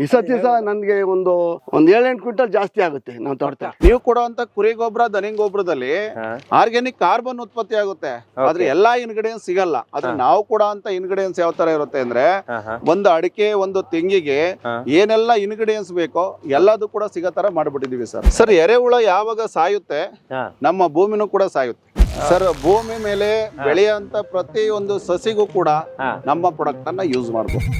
ಈ ಸತಿ ಸಹ ನನ್ಗೆ ಒಂದು 7-8 ಕ್ವಿಂಟಲ್ ಜಾಸ್ತಿ ಆಗುತ್ತೆ ನಾವು ತೋಟದಲ್ಲಿ. ನೀವು ಕೊಡುವಂತ ಕುರಿ ಗೊಬ್ಬರ ದನಿ ಗೊಬ್ಬರದಲ್ಲಿ ಆರ್ಗ್ಯಾನಿಕ್ ಕಾರ್ಬನ್ ಉತ್ಪತ್ತಿ ಆಗುತ್ತೆ, ಆದ್ರೆ ಎಲ್ಲಾ ಇನ್ಗ್ರೀಡಿಯನ್ಸ್ ಸಿಗಲ್ಲ. ಆದ್ರೆ ನಾವು ಕೊಡುವಂತ ಇನ್ಗ್ರೀಡಿಯನ್ಸ್ ಯಾವ ತರ ಇರುತ್ತೆ ಅಂದ್ರೆ, ಒಂದು ಅಡಿಕೆ ಒಂದು ತೆಂಗಿಗೆ ಏನೆಲ್ಲ ಇನ್ಗ್ರೀಡಿಯನ್ಸ್ ಬೇಕೋ ಎಲ್ಲದೂ ಕೂಡ ಸಿಗೋ ತರ ಮಾಡ್ಬಿಟ್ಟಿದೀವಿ ಸರ್. ಸರ್ ಎರೆಹುಳ ಯಾವಾಗ ಸಾಯುತ್ತೆ ನಮ್ಮ ಭೂಮಿನೂ ಕೂಡ ಸಾಯುತ್ತೆ ಸರ್. ಭೂಮಿ ಮೇಲೆ ಬೆಳೆಯುವಂತ ಪ್ರತಿಯೊಂದು ಸಸಿಗೂ ಕೂಡ ನಮ್ಮ ಪ್ರಾಡಕ್ಟ್ ಅನ್ನ ಯೂಸ್ ಮಾಡಬಹುದು.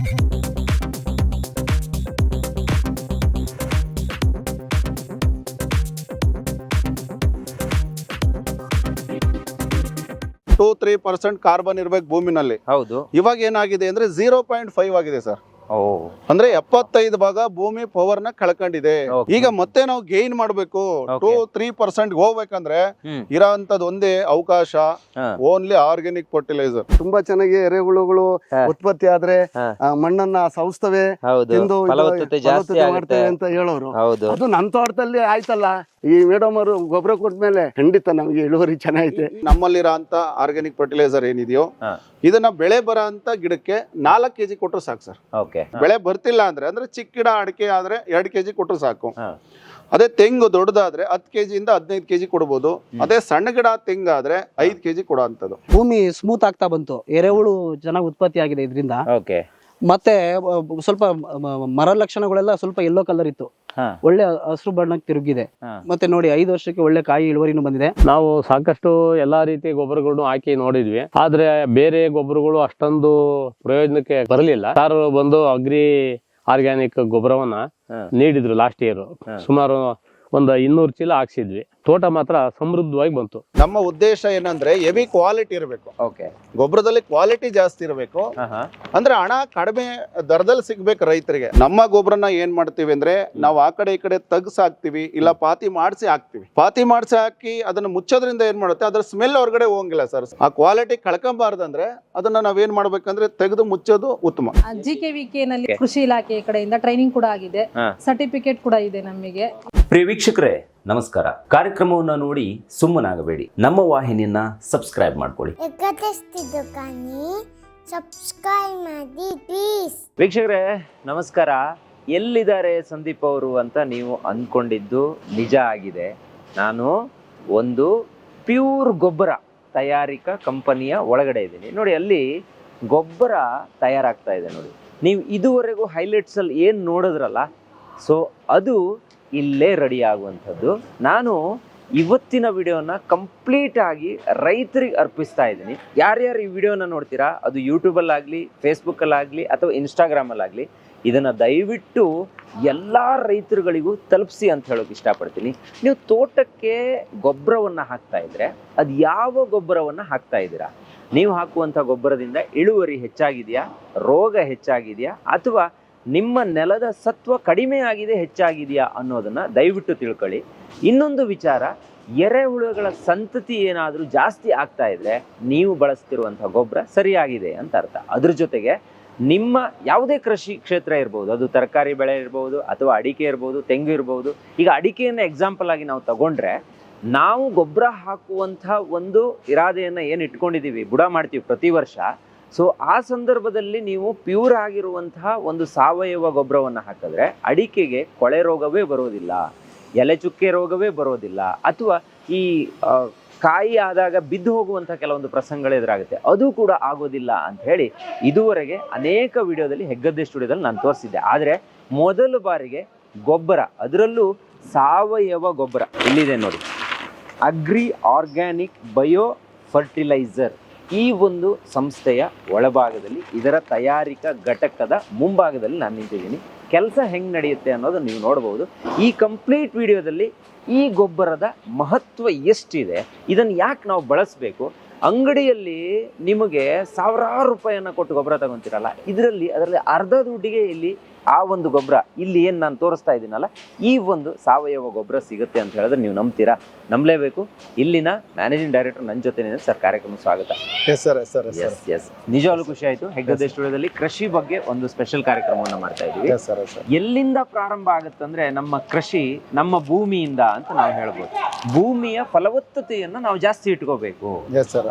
2-3% ಕಾರ್ಬನ್ ಇರ್ಬೇಕು ಭೂಮಿನಲ್ಲಿ. ಹೌದು, ಇವಾಗ ಏನಾಗಿದೆ ಅಂದ್ರೆ 0.5 ಆಗಿದೆ ಸರ್. ಅಂದ್ರೆ 75 ಭಾಗ ಭೂಮಿ ಪವರ್ ನ ಕಳ್ಕೊಂಡಿದೆ. ಈಗ ಮತ್ತೆ ನಾವು ಗೇನ್ ಮಾಡ್ಬೇಕು 2-3% ಹೋಗ್ಬೇಕಂದ್ರೆ ಇರೋಂತದ್ ಒಂದೇ ಅವಕಾಶ ಓನ್ಲಿ ಆರ್ಗ್ಯಾನಿಕ್ ಫರ್ಟಿಲೈಸರ್. ತುಂಬಾ ಚೆನ್ನಾಗಿ ಎರೆಹುಳುಗಳು ಉತ್ಪತ್ತಿ ಆದ್ರೆ ಮಣ್ಣನ್ನ ಸೌಸ್ತವೆ ತಿಂದು ಮಾಡ್ತೇವೆ ಅಂತ ಹೇಳೋರು. ಅದು ನನ್ನ ತೋಟದಲ್ಲಿ ಆಯ್ತಲ್ಲ, ಈ ಮೇಡಮ್ ಅವರು ಗೊಬ್ಬರ ಕೊಟ್ಮೇಲೆ ಖಂಡಿತ ನಮಗೆ ಇಳುವರಿ ಚೆನ್ನಾಗೈತೆ. ನಮ್ಮಲ್ಲಿರೋ ಅಂತ ಆರ್ಗ್ಯಾನಿಕ್ ಫರ್ಟಿಲೈಸರ್ ಏನಿದೆಯೋ ಇದನ್ನ ಬೆಳೆ ಬರೋ ಅಂತ ಗಿಡಕ್ಕೆ 4 kg ಕೊಟ್ಟರು ಸಾಕು ಸರ್. ಬೆಳೆ ಬರ್ತಿಲ್ಲ ಅಂದ್ರೆ ಚಿಕ್ಕ ಗಿಡ ಅಡಿಕೆ ಆದ್ರೆ 2 kg ಕೊಟ್ಟರು ಸಾಕು. ಅದೇ ತೆಂಗು ದೊಡ್ಡದಾದ್ರೆ 10 kg ಇಂದ 15 kg ಕೊಡಬಹುದು. ಅದೇ ಸಣ್ಣ ಗಿಡ ತೆಂಗಾದ್ರೆ 5 kg ಕೊಡೋ ಅಂತದ್ದು. ಭೂಮಿ ಸ್ಮೂತ್ ಆಗ್ತಾ ಬಂತು, ಎರೆಹುಳು ಚೆನ್ನಾಗಿ ಉತ್ಪತ್ತಿ ಆಗಿದೆ ಇದರಿಂದ. ಮತ್ತೆ ಸ್ವಲ್ಪ ಮರ ಲಕ್ಷಣಗಳೆಲ್ಲ ಸ್ವಲ್ಪ ಯೆಲ್ಲೋ ಕಲರ್ ಇತ್ತು, ಒಳ್ಳೆ ಹಸಿರು ಬಣ್ಣಕ್ಕೆ ತಿರುಗಿದೆ. ಮತ್ತೆ ನೋಡಿ 5 ವರ್ಷಕ್ಕೆ ಒಳ್ಳೆ ಕಾಯಿ ಇಳುವರಿನೂ ಬಂದಿದೆ. ನಾವು ಸಾಕಷ್ಟು ಎಲ್ಲಾ ರೀತಿ ಗೊಬ್ಬರಗಳನ್ನು ಹಾಕಿ ನೋಡಿದ್ವಿ, ಆದ್ರೆ ಬೇರೆ ಗೊಬ್ಬರಗಳು ಅಷ್ಟೊಂದು ಪ್ರಯೋಜನಕ್ಕೆ ಬರಲಿಲ್ಲ. ಸಾರ್ ಬಂದು ಅಗ್ರಿ ಆರ್ಗ್ಯಾನಿಕ್ ಗೊಬ್ಬರವನ್ನ ನೀಡಿದ್ರು ಲಾಸ್ಟ್ ಇಯರ್. ಸುಮಾರು ಒಂದು 200 ಚೀಲ ಹಾಕ್ಸಿದ್ವಿ. ತೋಟ ಮಾತ್ರ ಸಮೃದ್ಧವಾಗಿ ಬಂತು. ನಮ್ಮ ಉದ್ದೇಶ ಏನಂದ್ರೆ ಹೆವಿ ಕ್ವಾಲಿಟಿ ಇರಬೇಕು, ಗೊಬ್ಬರದಲ್ಲಿ ಕ್ವಾಲಿಟಿ ಜಾಸ್ತಿ ಇರಬೇಕು. ಅಂದ್ರೆ ಹಣ ಕಡಿಮೆ ದರದಲ್ಲಿ ಸಿಗ್ಬೇಕು ರೈತರಿಗೆ. ನಮ್ಮ ಗೊಬ್ಬರನ ಏನ್ ಮಾಡ್ತೀವಿ ಅಂದ್ರೆ ನಾವು ಆ ಕಡೆ ಈ ಕಡೆ ತಗ್ಸ್ ಹಾಕ್ತಿವಿ, ಇಲ್ಲ ಪಾತಿ ಮಾಡಿಸಿ ಹಾಕ್ತಿವಿ. ಪಾತಿ ಮಾಡಿಸಿ ಹಾಕಿ ಅದನ್ನ ಮುಚ್ಚೋದ್ರಿಂದ ಏನ್ ಮಾಡುತ್ತೆ, ಅದ್ರ ಸ್ಮೆಲ್ ಹೊರಗಡೆ ಹೋಗಂಗಿಲ್ಲ ಸರ್. ಆ ಕ್ವಾಲಿಟಿ ಕಳ್ಕೊಂಬಾರ್ದಂದ್ರೆ ಅದನ್ನ ನಾವೇನ್ ಮಾಡ್ಬೇಕಂದ್ರೆ ತೆಗೆದು ಮುಚ್ಚೋದು ಉತ್ತಮ. GKVK ನಲ್ಲಿ ಕೃಷಿ ಇಲಾಖೆ ಕಡೆಯಿಂದ ಟ್ರೈನಿಂಗ್ ಕೂಡ ಆಗಿದೆ, ಸರ್ಟಿಫಿಕೇಟ್ ಕೂಡ ಇದೆ ನಮಗೆ. ಪ್ರಿಯ ವೀಕ್ಷಕರೇ ನಮಸ್ಕಾರ. ಕಾರ್ಯಕ್ರಮವನ್ನು ನೋಡಿ ಸುಮ್ಮನಾಗಬೇಡಿ, ನಮ್ಮ ವಾಹಿನಿಯನ್ನ ಸಬ್ಸ್ಕ್ರೈಬ್ ಮಾಡ್ಕೊಳ್ಳಿ. ವೀಕ್ಷಕರೇ ನಮಸ್ಕಾರ. ಎಲ್ಲಿದ್ದಾರೆ ಸಂದೀಪ್ ಅವರು ಅಂತ ನೀವು ಅಂದ್ಕೊಂಡಿದ್ದು ನಿಜ ಆಗಿದೆ. ನಾನು ಒಂದು ಪ್ಯೂರ್ ಗೊಬ್ಬರ ತಯಾರಿಕಾ ಕಂಪನಿಯ ಒಳಗಡೆ ಇದ್ದೀನಿ. ನೋಡಿ, ಅಲ್ಲಿ ಗೊಬ್ಬರ ತಯಾರಾಗ್ತಾ ಇದೆ ನೋಡಿ. ನೀವು ಇದುವರೆಗೂ ಹೈಲೈಟ್ಸ್ ಅಲ್ಲಿ ಏನು ನೋಡಿದ್ರಲ್ಲ, ಸೊ ಅದು ಇಲ್ಲೇ ರೆಡಿ ಆಗುವಂಥದ್ದು. ನಾನು ಇವತ್ತಿನ ವಿಡಿಯೋನ ಕಂಪ್ಲೀಟ್ ಆಗಿ ರೈತರಿಗೆ ಅರ್ಪಿಸ್ತಾ ಇದ್ದೀನಿ. ಯಾರ್ಯಾರು ಈ ವಿಡಿಯೋನ ನೋಡ್ತೀರಾ, ಅದು ಯೂಟ್ಯೂಬಲ್ಲಾಗಲಿ, ಫೇಸ್ಬುಕ್ಕಲ್ಲಾಗಲಿ ಅಥವಾ ಇನ್ಸ್ಟಾಗ್ರಾಮಲ್ಲಾಗಲಿ, ಇದನ್ನು ದಯವಿಟ್ಟು ಎಲ್ಲ ರೈತರುಗಳಿಗೂ ತಲುಪಿಸಿ ಅಂತ ಹೇಳೋಕೆ ಇಷ್ಟಪಡ್ತೀನಿ. ನೀವು ತೋಟಕ್ಕೆ ಗೊಬ್ಬರವನ್ನು ಹಾಕ್ತಾ ಇದ್ರೆ ಅದು ಯಾವ ಗೊಬ್ಬರವನ್ನು ಹಾಕ್ತಾ ಇದ್ದೀರಾ? ನೀವು ಹಾಕುವಂಥ ಗೊಬ್ಬರದಿಂದ ಇಳುವರಿ ಹೆಚ್ಚಾಗಿದೆಯಾ, ರೋಗ ಹೆಚ್ಚಾಗಿದೆಯಾ, ಅಥವಾ ನಿಮ್ಮ ನೆಲದ ಸತ್ವ ಕಡಿಮೆ ಆಗಿದೆ, ಹೆಚ್ಚಾಗಿದೆಯಾ ಅನ್ನೋದನ್ನ ದಯವಿಟ್ಟು ತಿಳ್ಕೊಳ್ಳಿ. ಇನ್ನೊಂದು ವಿಚಾರ, ಎರೆಹುಳುಗಳ ಸಂತತಿ ಏನಾದರೂ ಜಾಸ್ತಿ ಆಗ್ತಾ ಇದ್ರೆ ನೀವು ಬಳಸ್ತಿರುವಂತಹ ಗೊಬ್ಬರ ಸರಿಯಾಗಿದೆ ಅಂತ ಅರ್ಥ. ಅದ್ರ ಜೊತೆಗೆ ನಿಮ್ಮ ಯಾವುದೇ ಕೃಷಿ ಕ್ಷೇತ್ರ ಇರ್ಬೋದು, ಅದು ತರಕಾರಿ ಬೆಳೆ ಇರ್ಬೋದು ಅಥವಾ ಅಡಿಕೆ ಇರ್ಬೋದು, ತೆಂಗು ಇರ್ಬೋದು. ಈಗ ಅಡಿಕೆಯನ್ನು ಎಕ್ಸಾಂಪಲ್ ಆಗಿ ನಾವು ತಗೊಂಡ್ರೆ, ನಾವು ಗೊಬ್ಬರ ಹಾಕುವಂಥ ಒಂದು ಇರಾದೆಯನ್ನು ಏನು ಇಟ್ಕೊಂಡಿದ್ದೀವಿ, ಬುಡ ಮಾಡ್ತೀವಿ ಪ್ರತಿ ವರ್ಷ. ಸೊ ಆ ಸಂದರ್ಭದಲ್ಲಿ ನೀವು ಪ್ಯೂರ್ ಆಗಿರುವಂತಹ ಒಂದು ಸಾವಯವ ಗೊಬ್ಬರವನ್ನು ಹಾಕಿದ್ರೆ ಅಡಿಕೆಗೆ ಕೊಳೆ ರೋಗವೇ ಬರೋದಿಲ್ಲ, ಎಲೆ ಚುಕ್ಕೆ ರೋಗವೇ ಬರೋದಿಲ್ಲ, ಅಥವಾ ಈ ಕಾಯಿ ಆದಾಗ ಬಿದ್ದು ಹೋಗುವಂಥ ಕೆಲವೊಂದು ಪ್ರಸಂಗಗಳು ಎದುರಾಗುತ್ತೆ, ಅದು ಕೂಡ ಆಗೋದಿಲ್ಲ ಅಂತ ಹೇಳಿ ಇದುವರೆಗೆ ಅನೇಕ ವಿಡಿಯೋದಲ್ಲಿ ಹೆಗ್ಗದ್ದೆ ಸ್ಟುಡಿಯೋದಲ್ಲಿ ನಾನು ತೋರಿಸಿದ್ದೆ. ಆದರೆ ಮೊದಲ ಬಾರಿಗೆ ಗೊಬ್ಬರ, ಅದರಲ್ಲೂ ಸಾವಯವ ಗೊಬ್ಬರ ಇಲ್ಲಿದೆ ನೋಡಿ, ಅಗ್ರಿ ಆರ್ಗ್ಯಾನಿಕ್ ಬಯೋ ಫರ್ಟಿಲೈಸರ್. ಈ ಒಂದು ಸಂಸ್ಥೆಯ ಒಳಭಾಗದಲ್ಲಿ ಇದರ ತಯಾರಿಕಾ ಘಟಕದ ಮುಂಭಾಗದಲ್ಲಿ ನಾನು ನಿಂತಿದ್ದೀನಿ. ಕೆಲಸ ಹೆಂಗೆ ನಡೆಯುತ್ತೆ ಅನ್ನೋದು ನೀವು ನೋಡ್ಬೋದು. ಈ ಕಂಪ್ಲೀಟ್ ವಿಡಿಯೋದಲ್ಲಿ ಈ ಗೊಬ್ಬರದ ಮಹತ್ವ ಎಷ್ಟಿದೆ, ಇದನ್ನು ಯಾಕೆ ನಾವು ಬಳಸಬೇಕು, ಅಂಗಡಿಯಲ್ಲಿ ನಿಮಗೆ ಸಾವಿರಾರು ರೂಪಾಯಿಯನ್ನು ಕೊಟ್ಟು ಗೊಬ್ಬರ ತಗೊಂತೀರಲ್ಲ, ಅದರಲ್ಲಿ ಅರ್ಧ ದುಡ್ಡಿಗೆ ಇಲ್ಲಿ ಆ ಒಂದು ಗೊಬ್ಬರ, ಇಲ್ಲಿ ಏನು ನಾನು ತೋರಿಸ್ತಾ ಇದ್ದೀನಲ್ಲ, ಈ ಒಂದು ಸಾವಯವ ಗೊಬ್ಬರ ಸಿಗುತ್ತೆ ಅಂತ ಹೇಳಿದ್ರೆ ನೀವು ನಂಬ್ತೀರಾ? ನಂಬಲೇಬೇಕು. ಇಲ್ಲಿನ ಮ್ಯಾನೇಜಿಂಗ್ ಡೈರೆಕ್ಟರ್ ನನ್ನ ಜೊತೆ ಸರ್, ಕಾರ್ಯಕ್ರಮ ಸ್ವಾಗತ. ನಿಜವಾಗ್ಲೂ ಖುಷಿ ಆಯ್ತು. ಹೆಗ್ಗದ್ದೆ ಸ್ಟುಡಿಯೋದಲ್ಲಿ ಕೃಷಿ ಬಗ್ಗೆ ಒಂದು ಸ್ಪೆಷಲ್ ಕಾರ್ಯಕ್ರಮವನ್ನು ಮಾಡ್ತಾ ಇದ್ದೀವಿ. ಎಲ್ಲಿಂದ ಪ್ರಾರಂಭ ಆಗುತ್ತಂದ್ರೆ ನಮ್ಮ ಕೃಷಿ ನಮ್ಮ ಭೂಮಿಯಿಂದ ಅಂತ ನಾವು ಹೇಳ್ಬೋದು. ಭೂಮಿಯ ಫಲವತ್ತತೆಯನ್ನು ನಾವು ಜಾಸ್ತಿ ಇಟ್ಕೋಬೇಕು.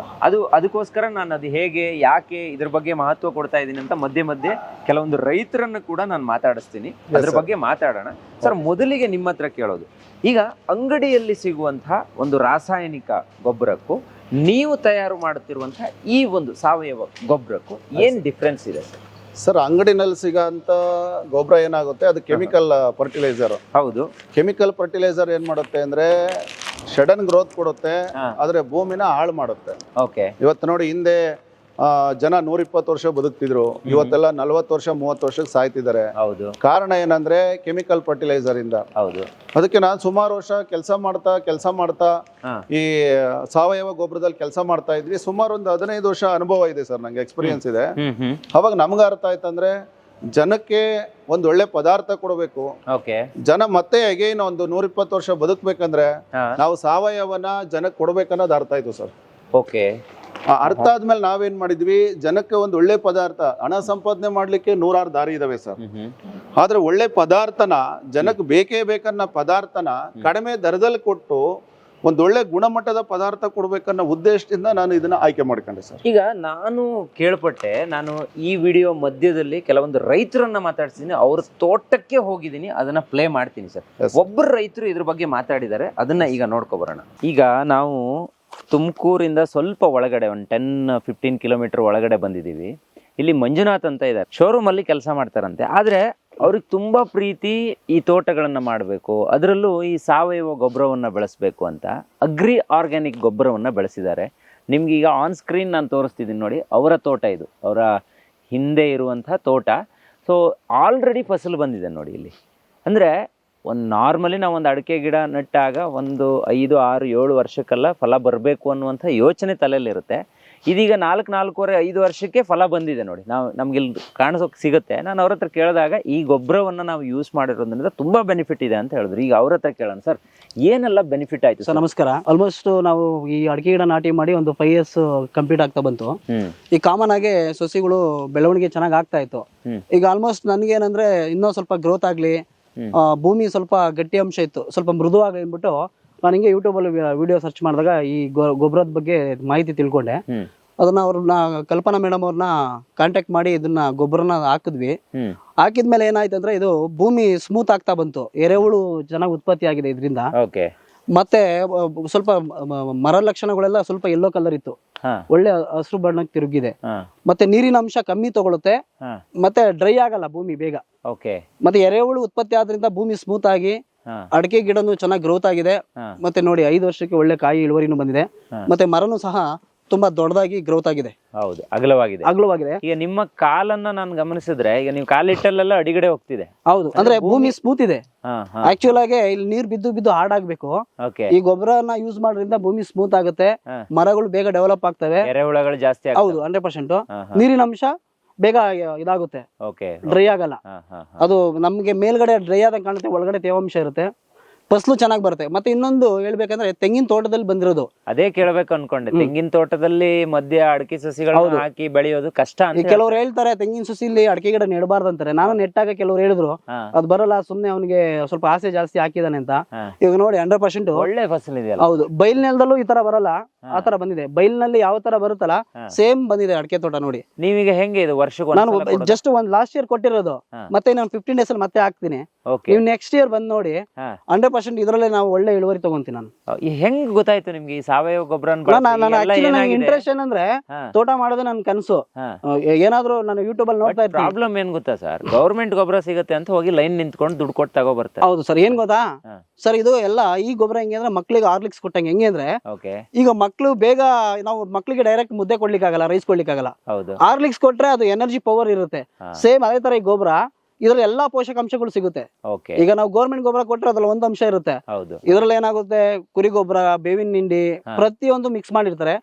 ಅದಕ್ಕೋಸ್ಕರ ನಾನು ಅದು ಹೇಗೆ, ಯಾಕೆ, ಇದ್ರ ಬಗ್ಗೆ ಮಹತ್ವ ಕೊಡ್ತಾ ಇದ್ದೀನಿ ಅಂತ ಮಧ್ಯೆ ಮಧ್ಯೆ ಕೆಲವೊಂದು ರೈತರನ್ನು ಕೂಡ ನಾನು ಮಾತಾಡಿಸ್ತೀನಿ, ಅದ್ರ ಬಗ್ಗೆ ಮಾತಾಡೋಣ. ಸರ್, ಮೊದಲಿಗೆ ನಿಮ್ಮ ಹತ್ರ ಕೇಳೋದು, ಈಗ ಅಂಗಡಿಯಲ್ಲಿ ಸಿಗುವಂತಹ ಒಂದು ರಾಸಾಯನಿಕ ಗೊಬ್ಬರಕ್ಕೂ ನೀವು ತಯಾರು ಮಾಡುತ್ತಿರುವಂತಹ ಈ ಒಂದು ಸಾವಯವ ಗೊಬ್ಬರಕ್ಕೂ ಏನ್ ಡಿಫ್ರೆನ್ಸ್ ಇದೆ ಸರ್? ಸರ್, ಅಂಗಡಿನಲ್ಲಿ ಸಿಗೋಂಥ ಗೊಬ್ಬರ ಏನಾಗುತ್ತೆ, ಅದು ಕೆಮಿಕಲ್ ಫರ್ಟಿಲೈಸರ್. ಹೌದು. ಕೆಮಿಕಲ್ ಫರ್ಟಿಲೈಸರ್ ಏನ್ ಮಾಡುತ್ತೆ ಅಂದ್ರೆ ಸಡನ್ ಗ್ರೋತ್ ಕೊಡುತ್ತೆ, ಆದ್ರೆ ಭೂಮಿನ ಹಾಳು ಮಾಡುತ್ತೆ. ಓಕೆ. ಇವತ್ತು ನೋಡಿ, ಹಿಂದೆ ಜನ 120 ವರ್ಷ ಬದುಕ್ತಿದ್ರು, ಇವತ್ತೆಲ್ಲ 40 ವರ್ಷ 30 ವರ್ಷಕ್ಕೆ ಸಾಯ್ತಿದ್ದಾರೆ. ಹೌದು. ಕಾರಣ ಏನಂದ್ರೆ ಕೆಮಿಕಲ್ ಫರ್ಟಿಲೈಸರ್ ಇಂದ. ಹೌದು. ಅದಕ್ಕೆ ನಾನು ಸುಮಾರು ವರ್ಷ ಕೆಲಸ ಮಾಡ್ತಾ ಈ ಸಾವಯವ ಗೊಬ್ಬರದಲ್ಲಿ ಕೆಲಸ ಮಾಡ್ತಾ ಇದ್ವಿ. ಸುಮಾರು ಒಂದು 15 ವರ್ಷ ಅನುಭವ ಇದೆ ಸರ್, ನಂಗೆ ಎಕ್ಸ್ಪೀರಿಯನ್ಸ್ ಇದೆ. ಅವಾಗ ನಮ್ಗೆ ಅರ್ಥ ಆಯ್ತಂದ್ರೆ ಜನಕ್ಕೆ ಒಂದು ಒಳ್ಳೆ ಪದಾರ್ಥ ಕೊಡಬೇಕು. ಜನ ಮತ್ತೆ ಅಗೈನ್ ಒಂದು 120 ವರ್ಷ ಬದುಕ್ಬೇಕಂದ್ರೆ ನಾವು ಸಾವಯವನ ಜನಕ್ಕೆ ಕೊಡ್ಬೇಕನ್ನೋದು ಅರ್ಥ ಆಯ್ತು ಸರ್. ಓಕೆ. ಅರ್ಥ ಆದ್ಮೇಲೆ ನಾವೇನ್ ಮಾಡಿದ್ವಿ, ಜನಕ್ಕೆ ಒಂದು ಒಳ್ಳೆ ಪದಾರ್ಥ, ಹಣ ಸಂಪಾದನೆ ಮಾಡ್ಲಿಕ್ಕೆ 100 ದಾರಿ ಇದಾವೆ ಸರ್. ಆದ್ರೆ ಒಳ್ಳೆ ಪದಾರ್ಥನ ಜನಕ್ಕೆ ಬೇಕೇ ಬೇಕನ್ನ ಪದಾರ್ಥನ ಕಡಿಮೆ ದರದಲ್ಲಿ ಕೊಟ್ಟು ಒಂದೊಳ್ಳೆ ಗುಣಮಟ್ಟದ ಪದಾರ್ಥ ಕೊಡ್ಬೇಕನ್ನೋ ಉದ್ದೇಶದಿಂದ ನಾನು ಇದನ್ನ ಆಯ್ಕೆ ಮಾಡ್ಕೊಂಡೆ ಸರ್. ಈಗ ನಾನು ಕೇಳ್ಪಟ್ಟೆ, ನಾನು ಈ ವಿಡಿಯೋ ಮಧ್ಯದಲ್ಲಿ ಕೆಲವೊಂದು ರೈತರನ್ನ ಮಾತಾಡ್ತೀನಿ, ಅವ್ರ ತೋಟಕ್ಕೆ ಹೋಗಿದ್ದೀನಿ, ಅದನ್ನ ಪ್ಲೇ ಮಾಡ್ತೀನಿ ಸರ್. ಒಬ್ಬರು ರೈತರು ಇದ್ರ ಬಗ್ಗೆ ಮಾತಾಡಿದ್ದಾರೆ, ಅದನ್ನ ಈಗ ನೋಡ್ಕೊಬರೋಣ. ಈಗ ನಾವು ತುಮಕೂರಿಂದ ಸ್ವಲ್ಪ ಒಳಗಡೆ ಒಂದು 10-15 ಕಿಲೋಮೀಟರ್ ಒಳಗಡೆ ಬಂದಿದ್ದೀವಿ. ಇಲ್ಲಿ ಮಂಜುನಾಥ್ ಅಂತ ಇದ್ದಾರೆ, ಶೋರೂಮ್ ಅಲ್ಲಿ ಕೆಲಸ ಮಾಡ್ತಾರಂತೆ. ಆದ್ರೆ ಅವ್ರಿಗೆ ತುಂಬಾ ಪ್ರೀತಿ ಈ ತೋಟಗಳನ್ನ ಮಾಡಬೇಕು, ಅದರಲ್ಲೂ ಈ ಸಾವಯವ ಗೊಬ್ಬರವನ್ನ ಬೆಳೆಸಬೇಕು ಅಂತ ಅಗ್ರಿ ಆರ್ಗ್ಯಾನಿಕ್ ಗೊಬ್ಬರವನ್ನ ಬೆಳೆಸಿದ್ದಾರೆ. ನಿಮ್ಗೆ ಈಗ ಆನ್ ಸ್ಕ್ರೀನ್ ನಾನು ತೋರಿಸ್ತಿದ್ದೀನಿ ನೋಡಿ, ಅವರ ತೋಟ ಇದು, ಅವರ ಹಿಂದೆ ಇರುವಂತಹ ತೋಟ. ಸೊ ಆಲ್ರೆಡಿ ಫಸಲು ಬಂದಿದೆ ನೋಡಿ ಇಲ್ಲಿ. ಅಂದ್ರೆ ಒಂದು ನಾರ್ಮಲಿ ನಾವು ಒಂದು ಅಡಿಕೆ ಗಿಡ ನೆಟ್ಟಾಗ ಒಂದು 5, 6, 7 ವರ್ಷಕ್ಕೆಲ್ಲ ಫಲ ಬರಬೇಕು ಅನ್ನುವಂಥ ಯೋಚನೆ ತಲೆಯಲ್ಲಿರುತ್ತೆ. ಇದೀಗ 4-4.5 ವರ್ಷಕ್ಕೆ ಫಲ ಬಂದಿದೆ ನೋಡಿ. ನಮ್ಗೆ ಇಲ್ಲಿ ಕಾಣಿಸೋಕೆ ಸಿಗುತ್ತೆ. ನಾನು ಅವ್ರ ಹತ್ರ ಕೇಳಿದಾಗ ಈ ಗೊಬ್ಬರವನ್ನು ನಾವು ಯೂಸ್ ಮಾಡಿರೋದ್ರಿಂದ ತುಂಬಾ ಬೆನಿಫಿಟ್ ಇದೆ ಅಂತ ಹೇಳಿದ್ರು. ಈಗ ಅವ್ರ ಹತ್ರ ಕೇಳೋಣ, ಸರ್ ಏನೆಲ್ಲ ಬೆನಿಫಿಟ್ ಆಯ್ತು? ಸರ್ ನಮಸ್ಕಾರ. ಆಲ್ಮೋಸ್ಟ್ ನಾವು ಈ ಅಡಿಕೆ ಗಿಡ ನಾಟಿ ಮಾಡಿ ಒಂದು 5 years ಕಂಪ್ಲೀಟ್ ಆಗ್ತಾ ಬಂತು. ಈ ಕಾಮನ್ ಆಗಿ ಸಸಿಗಳು ಬೆಳವಣಿಗೆ ಚೆನ್ನಾಗಿ ಆಗ್ತಾ ಇತ್ತು. ಈಗ ಆಲ್ಮೋಸ್ಟ್ ನನ್ಗೆ ಏನಂದ್ರೆ ಇನ್ನೂ ಸ್ವಲ್ಪ ಗ್ರೋತ್ ಆಗ್ಲಿ, ಭೂಮಿ ಸ್ವಲ್ಪ ಗಟ್ಟಿ ಅಂಶ ಇತ್ತು, ಸ್ವಲ್ಪ ಮೃದುವಾಗಿ ಅಂದ್ಬಿಟ್ಟು ನಾನು ಹಿಂಗೆ ಯೂಟ್ಯೂಬ್ ಅಲ್ಲಿ ವಿಡಿಯೋ ಸರ್ಚ್ ಮಾಡಿದಾಗ ಈ ಗೊಬ್ಬರದ ಬಗ್ಗೆ ಮಾಹಿತಿ ತಿಳ್ಕೊಂಡೆ. ಅದನ್ನ ಅವ್ರನ್ನ ಕಲ್ಪನಾ ಮೇಡಮ್ ಅವ್ರನ್ನ ಕಾಂಟ್ಯಾಕ್ಟ್ ಮಾಡಿ ಇದನ್ನ ಗೊಬ್ಬರನ ಹಾಕಿದ್ವಿ. ಹಾಕಿದ್ಮೇಲೆ ಏನಾಯ್ತು ಅಂದ್ರೆ ಇದು ಭೂಮಿ ಸ್ಮೂತ್ ಆಗ್ತಾ ಬಂತು, ಎರೆಹುಳು ಚೆನ್ನಾಗಿ ಉತ್ಪತ್ತಿ ಆಗಿದೆ ಇದರಿಂದ. ಮತ್ತೆ ಸ್ವಲ್ಪ ಮರ ಲಕ್ಷಣಗಳೆಲ್ಲ ಸ್ವಲ್ಪ ಯೆಲ್ಲೋ ಕಲರ್ ಇತ್ತು, ಒಳ್ಳೆ ಹಸಿರು ಬಣ್ಣಕ್ಕೆ ತಿರುಗಿದೆ. ಮತ್ತೆ ನೀರಿನ ಅಂಶ ಕಮ್ಮಿ ತಗೊಳುತ್ತೆ, ಮತ್ತೆ ಡ್ರೈ ಆಗಲ್ಲ ಭೂಮಿ ಬೇಗ. ಮತ್ತೆ ಎರೆಹುಳು ಉತ್ಪತ್ತಿ ಆದ್ರಿಂದ ಭೂಮಿ ಸ್ಮೂತ್ ಆಗಿ ಅಡಿಕೆ ಗಿಡನು ಚೆನ್ನಾಗಿ ಗ್ರೋತ್ ಆಗಿದೆ. ಮತ್ತೆ ನೋಡಿ 5 ವರ್ಷಕ್ಕೆ ಒಳ್ಳೆ ಕಾಯಿ ಇಳುವರಿನೂ ಬಂದಿದೆ. ಮತ್ತೆ ಮರನು ಸಹ ತುಂಬಾ ದೊಡ್ಡದಾಗಿ ಗ್ರೋತ್ ಆಗಿದೆ. ಹೌದು, ಅಗಲವಾಗಿದೆ. ಈಗ ನಿಮ್ಮ ಕಾಲನ್ನ ನಾನು ಗಮನಿಸಿದ್ರೆ, ಈಗ ನೀವು ಕಾಲಿಟ್ಟಲ್ಲೆಲ್ಲ ಅಡಿಗಡೆ ಹೋಗ್ತಿದೆ. ಹೌದು, ಅಂದ್ರೆ ಭೂಮಿ ಸ್ಮೂತ್ ಇದೆ. ಆಕ್ಚುಲ್ ಆಗಿ ಇಲ್ಲಿ ನೀರ್ ಬಿದ್ದು ಹಾಡಾಗ್ಬೇಕು. ಈ ಗೊಬ್ಬರನ ಯೂಸ್ ಮಾಡೋದ್ರಿಂದ ಭೂಮಿ ಸ್ಮೂತ್ ಆಗುತ್ತೆ, ಮರಗಳು ಬೇಗ ಡೆವಲಪ್ ಆಗ್ತವೆ, ಎರೆಹುಳಗಳು ಜಾಸ್ತಿ. ಹೌದು, 100%. ನೀರಿನ ಅಂಶ ಬೇಗ ಇದಾಗುತ್ತೆ, ಡ್ರೈ ಆಗಲ್ಲ. ಅದು ನಮ್ಗೆ ಮೇಲ್ಗಡೆ ಡ್ರೈ ಆದಂಗೆ ಕಾಣುತ್ತೆ, ಒಳಗಡೆ ತೇವಾಂಶ ಇರುತ್ತೆ, ಫಸಲು ಚೆನ್ನಾಗಿ ಬರುತ್ತೆ. ಮತ್ತೆ ಇನ್ನೊಂದು ಹೇಳ್ಬೇಕಂದ್ರೆ ತೆಂಗಿನ ತೋಟದಲ್ಲಿ ಬಂದಿರೋದು. ಅದೇ ಕೇಳಬೇಕು ಅನ್ಕೊಂಡೆ, ತೆಂಗಿನ ತೋಟದಲ್ಲಿ ಮಧ್ಯ ಅಡಿಕೆ ಸಸಿಗಳು ಹಾಕಿ ಬೆಳೆಯೋದು ಕಷ್ಟ. ಕೆಲವ್ರು ಹೇಳ್ತಾರೆ ತೆಂಗಿನ ಸಸಿಲಿ ಅಡಿಕೆ ಗಿಡ ನೆಡಬಾರ್ದು ಅಂತಾರೆ. ನಾನು ನೆಟ್ಟಾಗ ಕೆಲವ್ರು ಹೇಳಿದ್ರು ಅದು ಬರಲ್ಲ, ಸುಮ್ನೆ ಅವನಿಗೆ ಸ್ವಲ್ಪ ಆಸೆ ಜಾಸ್ತಿ ಹಾಕಿದಾನೆ ಅಂತ. ಈಗ ನೋಡಿ 100% ಒಳ್ಳೆ ಫಸಲ್ ಇದೆ. ಹೌದು, ಬೈಲ್ ನೆಲದಲ್ಲೂ ಈ ತರ ಬರಲ್ಲ, ಆ ತರ ಬಂದಿದೆ. ಬೈಲ್ನಲ್ಲಿ ಯಾವ ತರ ಬರುತ್ತಲ್ಲ ಸೇಮ್ ಬಂದಿದೆ ಅಡಿಕೆ ತೋಟ ನೋಡಿ. ನೀವೀಗ ಹೆಂಗೆ ಇದು ವರ್ಷಕ್ಕೆ? ನಾನು ಜಸ್ಟ್ ಒಂದು ಲಾಸ್ಟ್ ಇಯರ್ ಕೊಟ್ಟಿರೋದು, ಮತ್ತೆ ನಾನು 15 days ಅಲ್ಲಿ ಮತ್ತೆ ಹಾಕ್ತೀನಿ. ನೀವು ನೆಕ್ಸ್ಟ್ ಇಯರ್ ಬಂದ್ ನೋಡಿ, 100% ಇದರಲ್ಲೇ ನಾವು ಒಳ್ಳೆ ಇಳುವರಿ ತಗೊಂತೀನಿ. ನಾನು ಹೆಂಗ್ ಗೊತ್ತಾಯ್ತು ನಿಮ್ಗೆ ಈ ಸಾವಯವ ಗೊಬ್ಬರ? ಇಂಟ್ರೆಸ್ಟ್ ಏನಂದ್ರೆ ತೋಟ ಮಾಡೋದು ನನ್ ಕನಸು. ಏನಾದ್ರು ನಾನು ಯೂಟ್ಯೂಬ್ ಅಲ್ಲಿ ನೋಡ್ತಾ ಇರ್ತೀನಿ. ಪ್ರಾಬ್ಲಮ್ ಏನ್ ಗೊತ್ತಾ ಸರ್, ಗವರ್ಮೆಂಟ್ ಗೊಬ್ಬರ ಸಿಗುತ್ತೆ ಅಂತ ಹೋಗಿ ಲೈನ್ ನಿಂತ್ಕೊಂಡು ದುಡ್ಡು ಕೊಟ್ಟು ತಗೋ ಬರ್ತಾರೆ. ಹೌದು ಸರ್, ಏನ್ ಗೊತ್ತಾ ಸರ್, ಇದು ಎಲ್ಲ ಈ ಗೊಬ್ಬರ ಹೆಂಗೆ ಅಂದ್ರೆ ಮಕ್ಳಿಗೆ ಹಾರ್ಲಿಕ್ಸ್ ಕೊಟ್ಟಂಗೆ. ಹೆಂಗೆ ಅಂದ್ರೆ ಈಗ ಮಕ್ಳು ಬೇಗ ನಾವು ಮಕ್ಳಿಗೆ ಡೈರೆಕ್ಟ್ ಮುದ್ದೆ ಕೊಡ್ಲಿಕ್ಕಾಗಲ್ಲ, ರೈಸ್ ಕೊಡ್ಲಿಕ್ಕಾಗಲ್ಲ. ಹಾರ್ಲಿಕ್ಸ್ ಕೊಟ್ರೆ ಅದು ಎನರ್ಜಿ ಪವರ್ ಇರುತ್ತೆ. ಸೇಮ್ ಅದೇ ತರ ಈ ಗೊಬ್ಬರ, ಇದ್ರಲ್ಲಿ ಎಲ್ಲಾ ಪೋಷಕಾಂಶಗಳು ಸಿಗುತ್ತೆ. ಈಗ ನಾವು ಗೌರ್ಮೆಂಟ್ ಗೊಬ್ಬರ ಕೊಟ್ರೆ ಅದ್ರಲ್ಲಿ ಒಂದು ಅಂಶ ಇರುತ್ತೆ. ಇದ್ರಲ್ಲಿ ಏನಾಗುತ್ತೆ, ಕುರಿ ಗೊಬ್ಬರ, ಬೇವಿನ ಹಿಂಡಿ, ಪ್ರತಿಯೊಂದು ಮಿಕ್ಸ್ ಮಾಡಿರ್ತಾರೆ.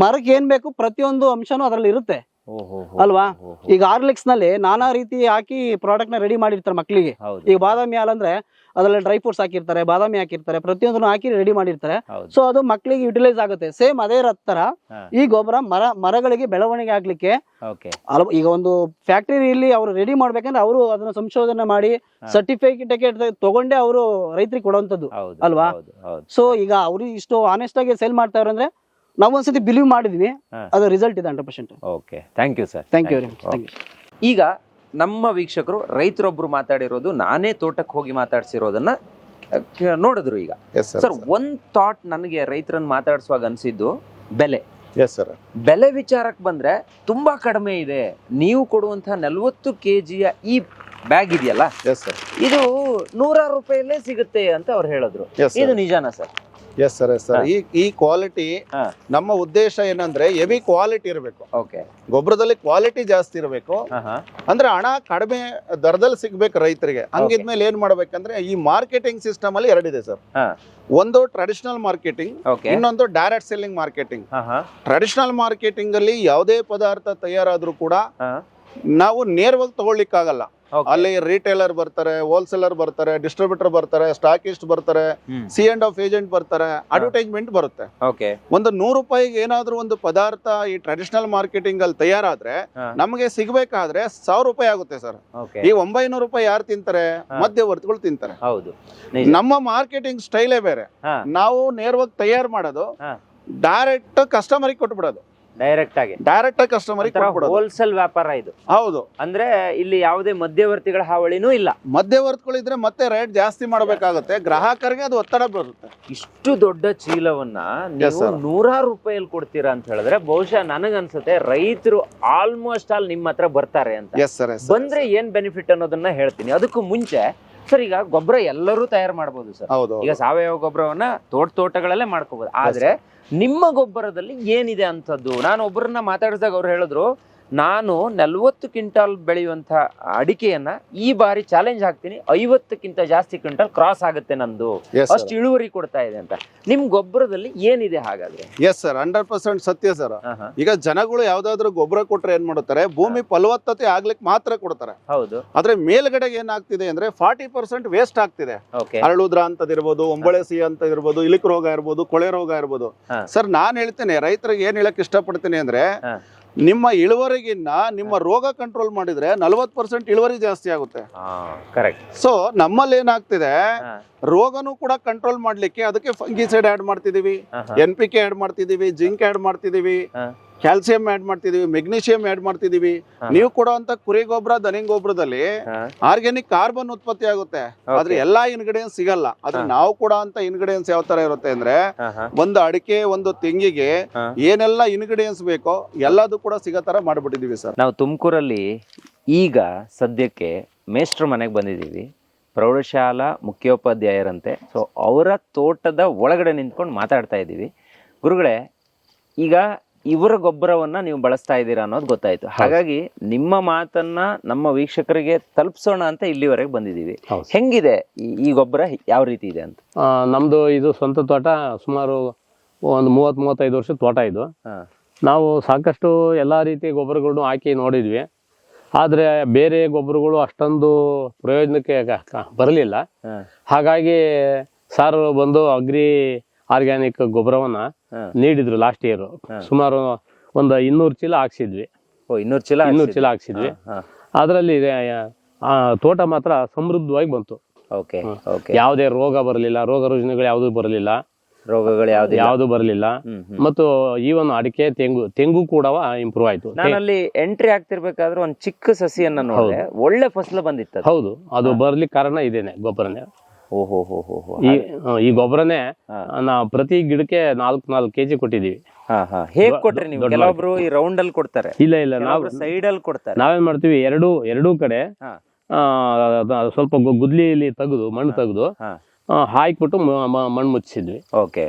ಮರಕ್ಕೆ ಏನ್ ಬೇಕು ಪ್ರತಿಯೊಂದು ಅಂಶನೂ ಅದ್ರಲ್ಲಿ ಇರುತ್ತೆ ಅಲ್ವಾ. ಈಗ ಹಾರ್ಲಿಕ್ಸ್ ನಲ್ಲಿ ನಾನಾ ರೀತಿ ಹಾಕಿ ಪ್ರಾಡಕ್ಟ್ ನ ರೆಡಿ ಮಾಡಿರ್ತಾರೆ ಮಕ್ಳಿಗೆ. ಈಗ ಬಾದಾಮಿ ಹಾಲು ಅಂದ್ರೆ ಅದ್ರಲ್ಲಿ ಡ್ರೈ ಫ್ರೂಟ್ಸ್ ಹಾಕಿರ್ತಾರೆ, ಬಾದಾಮಿ ಹಾಕಿರ್ತಾರೆ, ಪ್ರತಿಯೊಂದನ್ನು ಹಾಕಿ ರೆಡಿ ಮಾಡಿರ್ತಾರೆ. ಸೊ ಅದು ಮಕ್ಳಿಗೆ ಯುಟಿಲೈಸ್ ಆಗುತ್ತೆ. ಸೇಮ್ ಅದೇ ತರ ಈ ಗೊಬ್ಬರ ಮರಗಳಿಗೆ ಬೆಳವಣಿಗೆ ಆಗ್ಲಿಕ್ಕೆ. ಈಗ ಒಂದು ಫ್ಯಾಕ್ಟರಿಯಲ್ಲಿ ಅವರು ರೆಡಿ ಮಾಡ್ಬೇಕಂದ್ರೆ ಅವರು ಅದನ್ನ ಸಂಶೋಧನೆ ಮಾಡಿ ಸರ್ಟಿಫಿಕೇಟ್ ತಗೊಂಡೇ ಅವರು ರೈತರಿಗೆ ಕೊಡುವಂತದ್ದು ಅಲ್ವಾ. ಸೊ ಈಗ ಅವರು ಇಷ್ಟು ಆನೆಸ್ಟ್ ಆಗಿ ಸೇಲ್ ಮಾಡ್ತಾವ್ರೆ ಅಂದ್ರೆ ನಾವು ಒಂದ್ಸತಿ ಬಿಲೀವ್ ಮಾಡಿದ್ವಿ, ಅದು ರಿಸಲ್ಟ್ ಇದೆ 100%. Okay, thank you sir. Thank you very much. ಈಗ ನಮ್ಮ ವೀಕ್ಷಕರು ರೈತರೊಬ್ರು ಮಾತಾಡಿರೋದು ನಾನೇ ತೋಟಕ್ಕೆ ಹೋಗಿ ಮಾತಾಡ್ಸಿರೋದನ್ನ ನೋಡಿದ್ರು ಈಗ. ಸರ್, ಒಂದ್ ಥಾಟ್ ನನಗೆ ರೈತರನ್ನ ಮಾತಾಡ್ಸುವಾಗ ಅನ್ಸಿದ್ದು ಬೆಲೆ. Yes sir. ಬೆಲೆ ವಿಚಾರಕ್ಕೆ ಬಂದ್ರೆ ತುಂಬಾ ಕಡಿಮೆ ಇದೆ. ನೀವು ಕೊಡುವಂತಹ 40 kg ಈ ಬ್ಯಾಗ್ ಇದೆಯಲ್ಲ, ಎಸ್ ಸರ್, ಇದು 100 ರೂಪಾಯಲ್ಲೇ ಸಿಗುತ್ತೆ ಅಂತ ಅವ್ರು ಹೇಳಿದ್ರು. ಇದು ನಿಜಾನಾ sir? Yes sir, yes sir. ಈ ಕ್ವಾಲಿಟಿ ನಮ್ಮ ಉದ್ದೇಶ ಏನಂದ್ರೆ ಹೆವಿ ಕ್ವಾಲಿಟಿ ಇರಬೇಕು. ಓಕೆ, ಗೊಬ್ಬರದಲ್ಲಿ ಕ್ವಾಲಿಟಿ ಜಾಸ್ತಿ ಇರಬೇಕು. ಅಂದ್ರೆ ಹಣ ಕಡಿಮೆ ದರದಲ್ಲಿ ಸಿಗ್ಬೇಕು ರೈತರಿಗೆ. ಹಂಗಿದ್ಮೇಲೆ ಏನ್ ಮಾಡ್ಬೇಕಂದ್ರೆ ಈ ಮಾರ್ಕೆಟಿಂಗ್ ಸಿಸ್ಟಮ್ ಅಲ್ಲಿ ಎರಡಿದೆ ಸರ್. ಒಂದು ಟ್ರೆಡಿಷನಲ್ ಮಾರ್ಕೆಟಿಂಗ್, ಇನ್ನೊಂದು direct selling marketing. Traditional marketing ಅಲ್ಲಿ ಯಾವುದೇ ಪದಾರ್ಥ ತಯಾರಾದ್ರೂ ಕೂಡ ನಾವು ನೇರವಾಗಿ ತಗೊಳ್ಳಿಕ್ಕಾಗಲ್ಲ. ಅಲ್ಲಿ ರಿಟೇಲರ್ ಬರ್ತಾರೆ, ಹೋಲ್ಸೇಲರ್ ಬರ್ತಾರೆ, ಡಿಸ್ಟ್ರಿಬ್ಯೂಟರ್ ಬರ್ತಾರೆ, ಸ್ಟಾಕಿಸ್ಟ್ ಬರ್ತಾರೆ, C&F ಏಜೆಂಟ್ ಬರ್ತಾರೆ, ಅಡ್ವರ್ಟೈಸ್ಮೆಂಟ್ ಬರುತ್ತೆ. ಒಂದು 100 ರೂಪಾಯಿಗೆ ಏನಾದ್ರೂ ಒಂದು ಪದಾರ್ಥ ಈ ಟ್ರೆಡಿಷನಲ್ ಮಾರ್ಕೆಟಿಂಗ್ ಅಲ್ಲಿ ತಯಾರಾದ್ರೆ ನಮಗೆ ಸಿಗ್ಬೇಕಾದ್ರೆ 1000 ರೂಪಾಯಿ ಆಗುತ್ತೆ ಸರ್. ಈ 900 ರೂಪಾಯಿ ಯಾರು ತಿಂತಾರೆ? ಮಧ್ಯವರ್ತಿಗಳು ತಿಂತಾರೆ. ನಮ್ಮ ಮಾರ್ಕೆಟಿಂಗ್ ಸ್ಟೈಲೇ ಬೇರೆ. ನಾವು ನೇರವಾಗಿ ತಯಾರು ಮಾಡೋದು, ಡೈರೆಕ್ಟ್ ಕಸ್ಟಮರಿಗೆ ಕೊಟ್ಬಿಡೋದು. ಡೈರೆಕ್ಟ್ ಆಗಿ ಕಸ್ಟಮರಿಗೆ ಹೋಲ್ಸೇಲ್ ವ್ಯಾಪಾರ ಇದು. ಹೌದು. ಅಂದ್ರೆ ಇಲ್ಲಿ ಯಾವುದೇ ಮಧ್ಯವರ್ತಿಗಳ ಹಾವಳಿನೂ ಇಲ್ಲ. ಮಧ್ಯವರ್ತಿಗಳಿದ್ರೆ ಮತ್ತೆ ರೇಟ್ ಜಾಸ್ತಿ ಮಾಡಬೇಕಾಗುತ್ತೆ, ಗ್ರಾಹಕರಿಗೆ ಅದು ಒತ್ತಡ ಬರುತ್ತೆ. ಇಷ್ಟು ದೊಡ್ಡ ಚೀಲವನ್ನ ನೀವು 100 ರೂಪಾಯಲ್ಲಿ ಕೊಡ್ತೀರಾ ಅಂತ ಹೇಳಿದ್ರೆ ಬಹುಶಃ ನನಗನ್ಸುತ್ತೆ ರೈತರು ಆಲ್ಮೋಸ್ಟ್ ಆಲ್ ನಿಮ್ಮ ಹತ್ರ ಬರ್ತಾರೆ ಅಂತ. ಬಂದ್ರೆ ಏನ್ ಬೆನಿಫಿಟ್ ಅನ್ನೋದನ್ನ ಹೇಳ್ತೀನಿ. ಅದಕ್ಕೂ ಮುಂಚೆ ಸರ್, ಈಗ ಗೊಬ್ಬರ ಎಲ್ಲರೂ ತಯಾರು ಮಾಡಬಹುದು ಸರ್. ಈಗ ಸಾವಯವ ಗೊಬ್ಬರವನ್ನ ತೋಟಗಳಲ್ಲೇ ಮಾಡ್ಕೋಬಹುದು. ಆದ್ರೆ ನಿಮ್ಮ ಗೊಬ್ಬರದಲ್ಲಿ ಏನಿದೆ ಅಂತದ್ದು, ನಾನು ಒಬ್ಬರನ್ನ ಮಾತಾಡಿದಾಗ ಅವ್ರು ಹೇಳಿದ್ರು, ನಾನು 40 ಕ್ವಿಂಟಾಲ್ ಬೆಳೆಯುವಂತ ಅಡಿಕೆಯನ್ನ ಈ ಬಾರಿ ಚಾಲೆಂಜ್ ಹಾಕ್ತೀನಿ, 50ಕ್ಕಿಂತ ಜಾಸ್ತಿ ಕ್ವಿಂಟಾಲ್ ಕ್ರಾಸ್ ಆಗುತ್ತೆ ನಂದು, ಅಷ್ಟು ಇಳುವರಿ ಕೊಡ್ತಾ ಇದೆ ಅಂತ. ನಿಮ್ ಗೊಬ್ಬರದಲ್ಲಿ ಏನಿದೆ ಹಾಗಾದ್ರೆ? ಎಸ್ ಸರ್, 100% ಸತ್ಯ ಸರ್. ಈಗ ಜನಗಳು ಯಾವ್ದಾದ್ರು ಗೊಬ್ಬರ ಕೊಟ್ರೆ ಏನ್ ಮಾಡುತ್ತಾರೆ, ಭೂಮಿ ಫಲವತ್ತತೆ ಆಗ್ಲಿಕ್ಕೆ ಮಾತ್ರ ಕೊಡ್ತಾರೆ. ಹೌದು. ಆದ್ರೆ ಮೇಲ್ಗಡೆಗೆ ಏನಾಗ್ತಿದೆ ಅಂದ್ರೆ 40% ವೇಸ್ಟ್ ಆಗ್ತಿದೆ. ಅರಳುದ್ರ ಅಂತದಿರ್ಬೋದು, ಒಂಬಳೆ ಸಿಹಿ ಅಂತ ಇರ್ಬೋದು, ಇಲಿಕ್ ರೋಗ ಇರ್ಬೋದು, ಕೊಳೆ ರೋಗ ಇರ್ಬೋದು. ಸರ್, ನಾನ್ ಹೇಳ್ತೇನೆ ರೈತರಿಗೆ ಏನ್ ಹೇಳಕ್ ಇಷ್ಟಪಡ್ತೀನಿ ಅಂದ್ರೆ, ನಿಮ್ಮ ಇಳುವರಿಗಿನ್ನ ನಿಮ್ಮ ರೋಗ ಕಂಟ್ರೋಲ್ ಮಾಡಿದ್ರೆ 40% ಇಳುವರಿ ಜಾಸ್ತಿ ಆಗುತ್ತೆ. ಕರೆಕ್ಟ್. ಸೊ ನಮ್ಮಲ್ಲಿ ಏನಾಗ್ತಿದೆ, ರೋಗನೂ ಕೂಡ ಕಂಟ್ರೋಲ್ ಮಾಡ್ಲಿಕ್ಕೆ ಅದಕ್ಕೆ ಫಂಗಿಸೈಡ್ ಆಡ್ ಮಾಡ್ತಿದೀವಿ, NPK ಆಡ್ ಮಾಡ್ತಿದೀವಿ, ಜಿಂಕ್ ಆಡ್ ಮಾಡ್ತಿದೀವಿ, ಕ್ಯಾಲ್ಸಿಯಂ ಆಡ್ ಮಾಡ್ತಿದೀವಿ, ಮೆಗ್ನೀಷಿಯಂ ಆಡ್ ಮಾಡ್ತಿದೀವಿ. ನೀವು ಕೊಡುವಂತ ಕುರಿ ಗೊಬ್ಬರ, ದನಿ ಗೊಬ್ಬರದಲ್ಲಿ ಆರ್ಗ್ಯಾನಿಕ್ ಕಾರ್ಬನ್ ಉತ್ಪತ್ತಿ ಆಗುತ್ತೆ. ಆದ್ರೆ ಎಲ್ಲಾ ಇನ್ಗ್ರೀಡಿಯನ್ಸ್ ಸಿಗಲ್ಲ. ಆದ್ರೆ ನಾವು ಕೂಡ ಅಂತ ಇನ್ಗ್ರೀಡಿಯನ್ಸ್ ಯಾವ ತರ ಇರುತ್ತೆ ಅಂದ್ರೆ, ಒಂದು ಅಡಿಕೆ, ಒಂದು ತೆಂಗಿಗೆ ಏನೆಲ್ಲ ಇನ್ಗ್ರೀಡಿಯನ್ಸ್ ಬೇಕೋ ಎಲ್ಲದೂ ಕೂಡ ಸಿಗೋ ತರ ಮಾಡ್ಬಿಟ್ಟಿದೀವಿ ಸರ್. ನಾವು ತುಮಕೂರಲ್ಲಿ ಈಗ ಸದ್ಯಕ್ಕೆ ಮೇಷ್ಟ್ರ ಮನೆಗೆ ಬಂದಿದ್ದೀವಿ. ಪ್ರೌಢಶಾಲಾ ಮುಖ್ಯೋಪಾಧ್ಯಾಯರಂತೆ. ಸೊ ಅವರ ತೋಟದ ಒಳಗಡೆ ನಿಂತ್ಕೊಂಡು ಮಾತಾಡ್ತಾ ಇದ್ದೀವಿ. ಗುರುಗಳೇ, ಈಗ ಇವರ ಗೊಬ್ಬರವನ್ನ ನೀವು ಬಳಸ್ತಾ ಇದ್ದೀರಾ ಅನ್ನೋದು ಗೊತ್ತಾಯ್ತು. ಹಾಗಾಗಿ ನಿಮ್ಮ ಮಾತನ್ನ ನಮ್ಮ ವೀಕ್ಷಕರಿಗೆ ತಲುಪಿಸೋಣ ಅಂತ ಇಲ್ಲಿವರೆಗೆ ಬಂದಿದ್ದೀವಿ. ಹೆಂಗಿದೆ ಈ ಗೊಬ್ಬರ, ಯಾವ ರೀತಿ ಇದೆ ಅಂತ? ನಮ್ದು ಇದು ಸ್ವಂತ ತೋಟ. ಸುಮಾರು ಒಂದು 30-35 ವರ್ಷದ ತೋಟ ಇದು. ನಾವು ಸಾಕಷ್ಟು ಎಲ್ಲಾ ರೀತಿ ಗೊಬ್ಬರಗಳನ್ನು ಹಾಕಿ ನೋಡಿದ್ವಿ. ಆದ್ರೆ ಬೇರೆ ಗೊಬ್ಬರಗಳು ಅಷ್ಟೊಂದು ಪ್ರಯೋಜನಕ್ಕೆ ಬರಲಿಲ್ಲ. ಹಾಗಾಗಿ ಸಾರ್ ಬಂದು ಅಗ್ರಿ ಆರ್ಗ್ಯಾನಿಕ್ ಗೊಬ್ಬರವನ್ನ ನೀಡಿದ್ರು ಲಾಸ್ಟ್ ಇಯರ್. ಸುಮಾರು ಒಂದು 200 ಚೀಲ ಹಾಕ್ಸಿದ್ವಿ. 200 ಚೀಲ ಹಾಕ್ಸಿದ್ವಿ. ಅದರಲ್ಲಿ ತೋಟ ಮಾತ್ರ ಸಮೃದ್ಧವಾಗಿ ಬಂತು. ಯಾವುದೇ ರೋಗ ಬರಲಿಲ್ಲ, ರೋಗ ರುಜಿನಗಳು ಯಾವುದು ಬರಲಿಲ್ಲ, ಯಾವುದು ಬರಲಿಲ್ಲ. ಮತ್ತು ಈವನ್ ಅಡಿಕೆ, ತೆಂಗು ಕೂಡ ಇಂಪ್ರೂವ್ ಆಯ್ತು. ನಾನಲ್ಲಿ ಎಂಟ್ರಿ ಆಗ್ತಿರ್ಬೇಕಾದ್ರೆ ಒಂದು ಚಿಕ್ಕ ಸಸಿಯನ್ನ ನೋಡಿದೆ, ಒಳ್ಳೆ ಫಸಲು ಬಂದಿತ್ತು. ಹೌದು, ಅದು ಬರ್ಲಿಕ್ಕೆ ಕಾರಣ ಇದೇನೆ, ಗೊಬ್ಬರನೇ. ಈ ಗೊಬ್ಬರನೇ ನಾವು ಪ್ರತಿ ಗಿಡಕ್ಕೆ 4 kg ಕೊಟ್ಟಿದೀವಿ. ಹೇಗ್ ಕೊಟ್ರಿ ನೀವು? ಕೆಲವೊಬ್ರು ಈ ರೌಂಡ್ ಅಲ್ಲಿ ಕೊಡ್ತಾರೆ. ಇಲ್ಲ, ನಾವು ಸೈಡ್ ಅಲ್ಲಿ ಕೊಡ್ತಾರೆ. ನಾವೇನ್ ಮಾಡ್ತೀವಿ, ಎರಡೂ ಕಡೆ ಸ್ವಲ್ಪ ಗುದ್ಲಿಲಿ ತೆಗೆದು, ಮಣ್ಣು ತೆಗೆದು ಹಾಕ್ಬಿಟ್ಟು ಮಣ್ಣು ಮುಚ್ಚಿದ್ವಿ.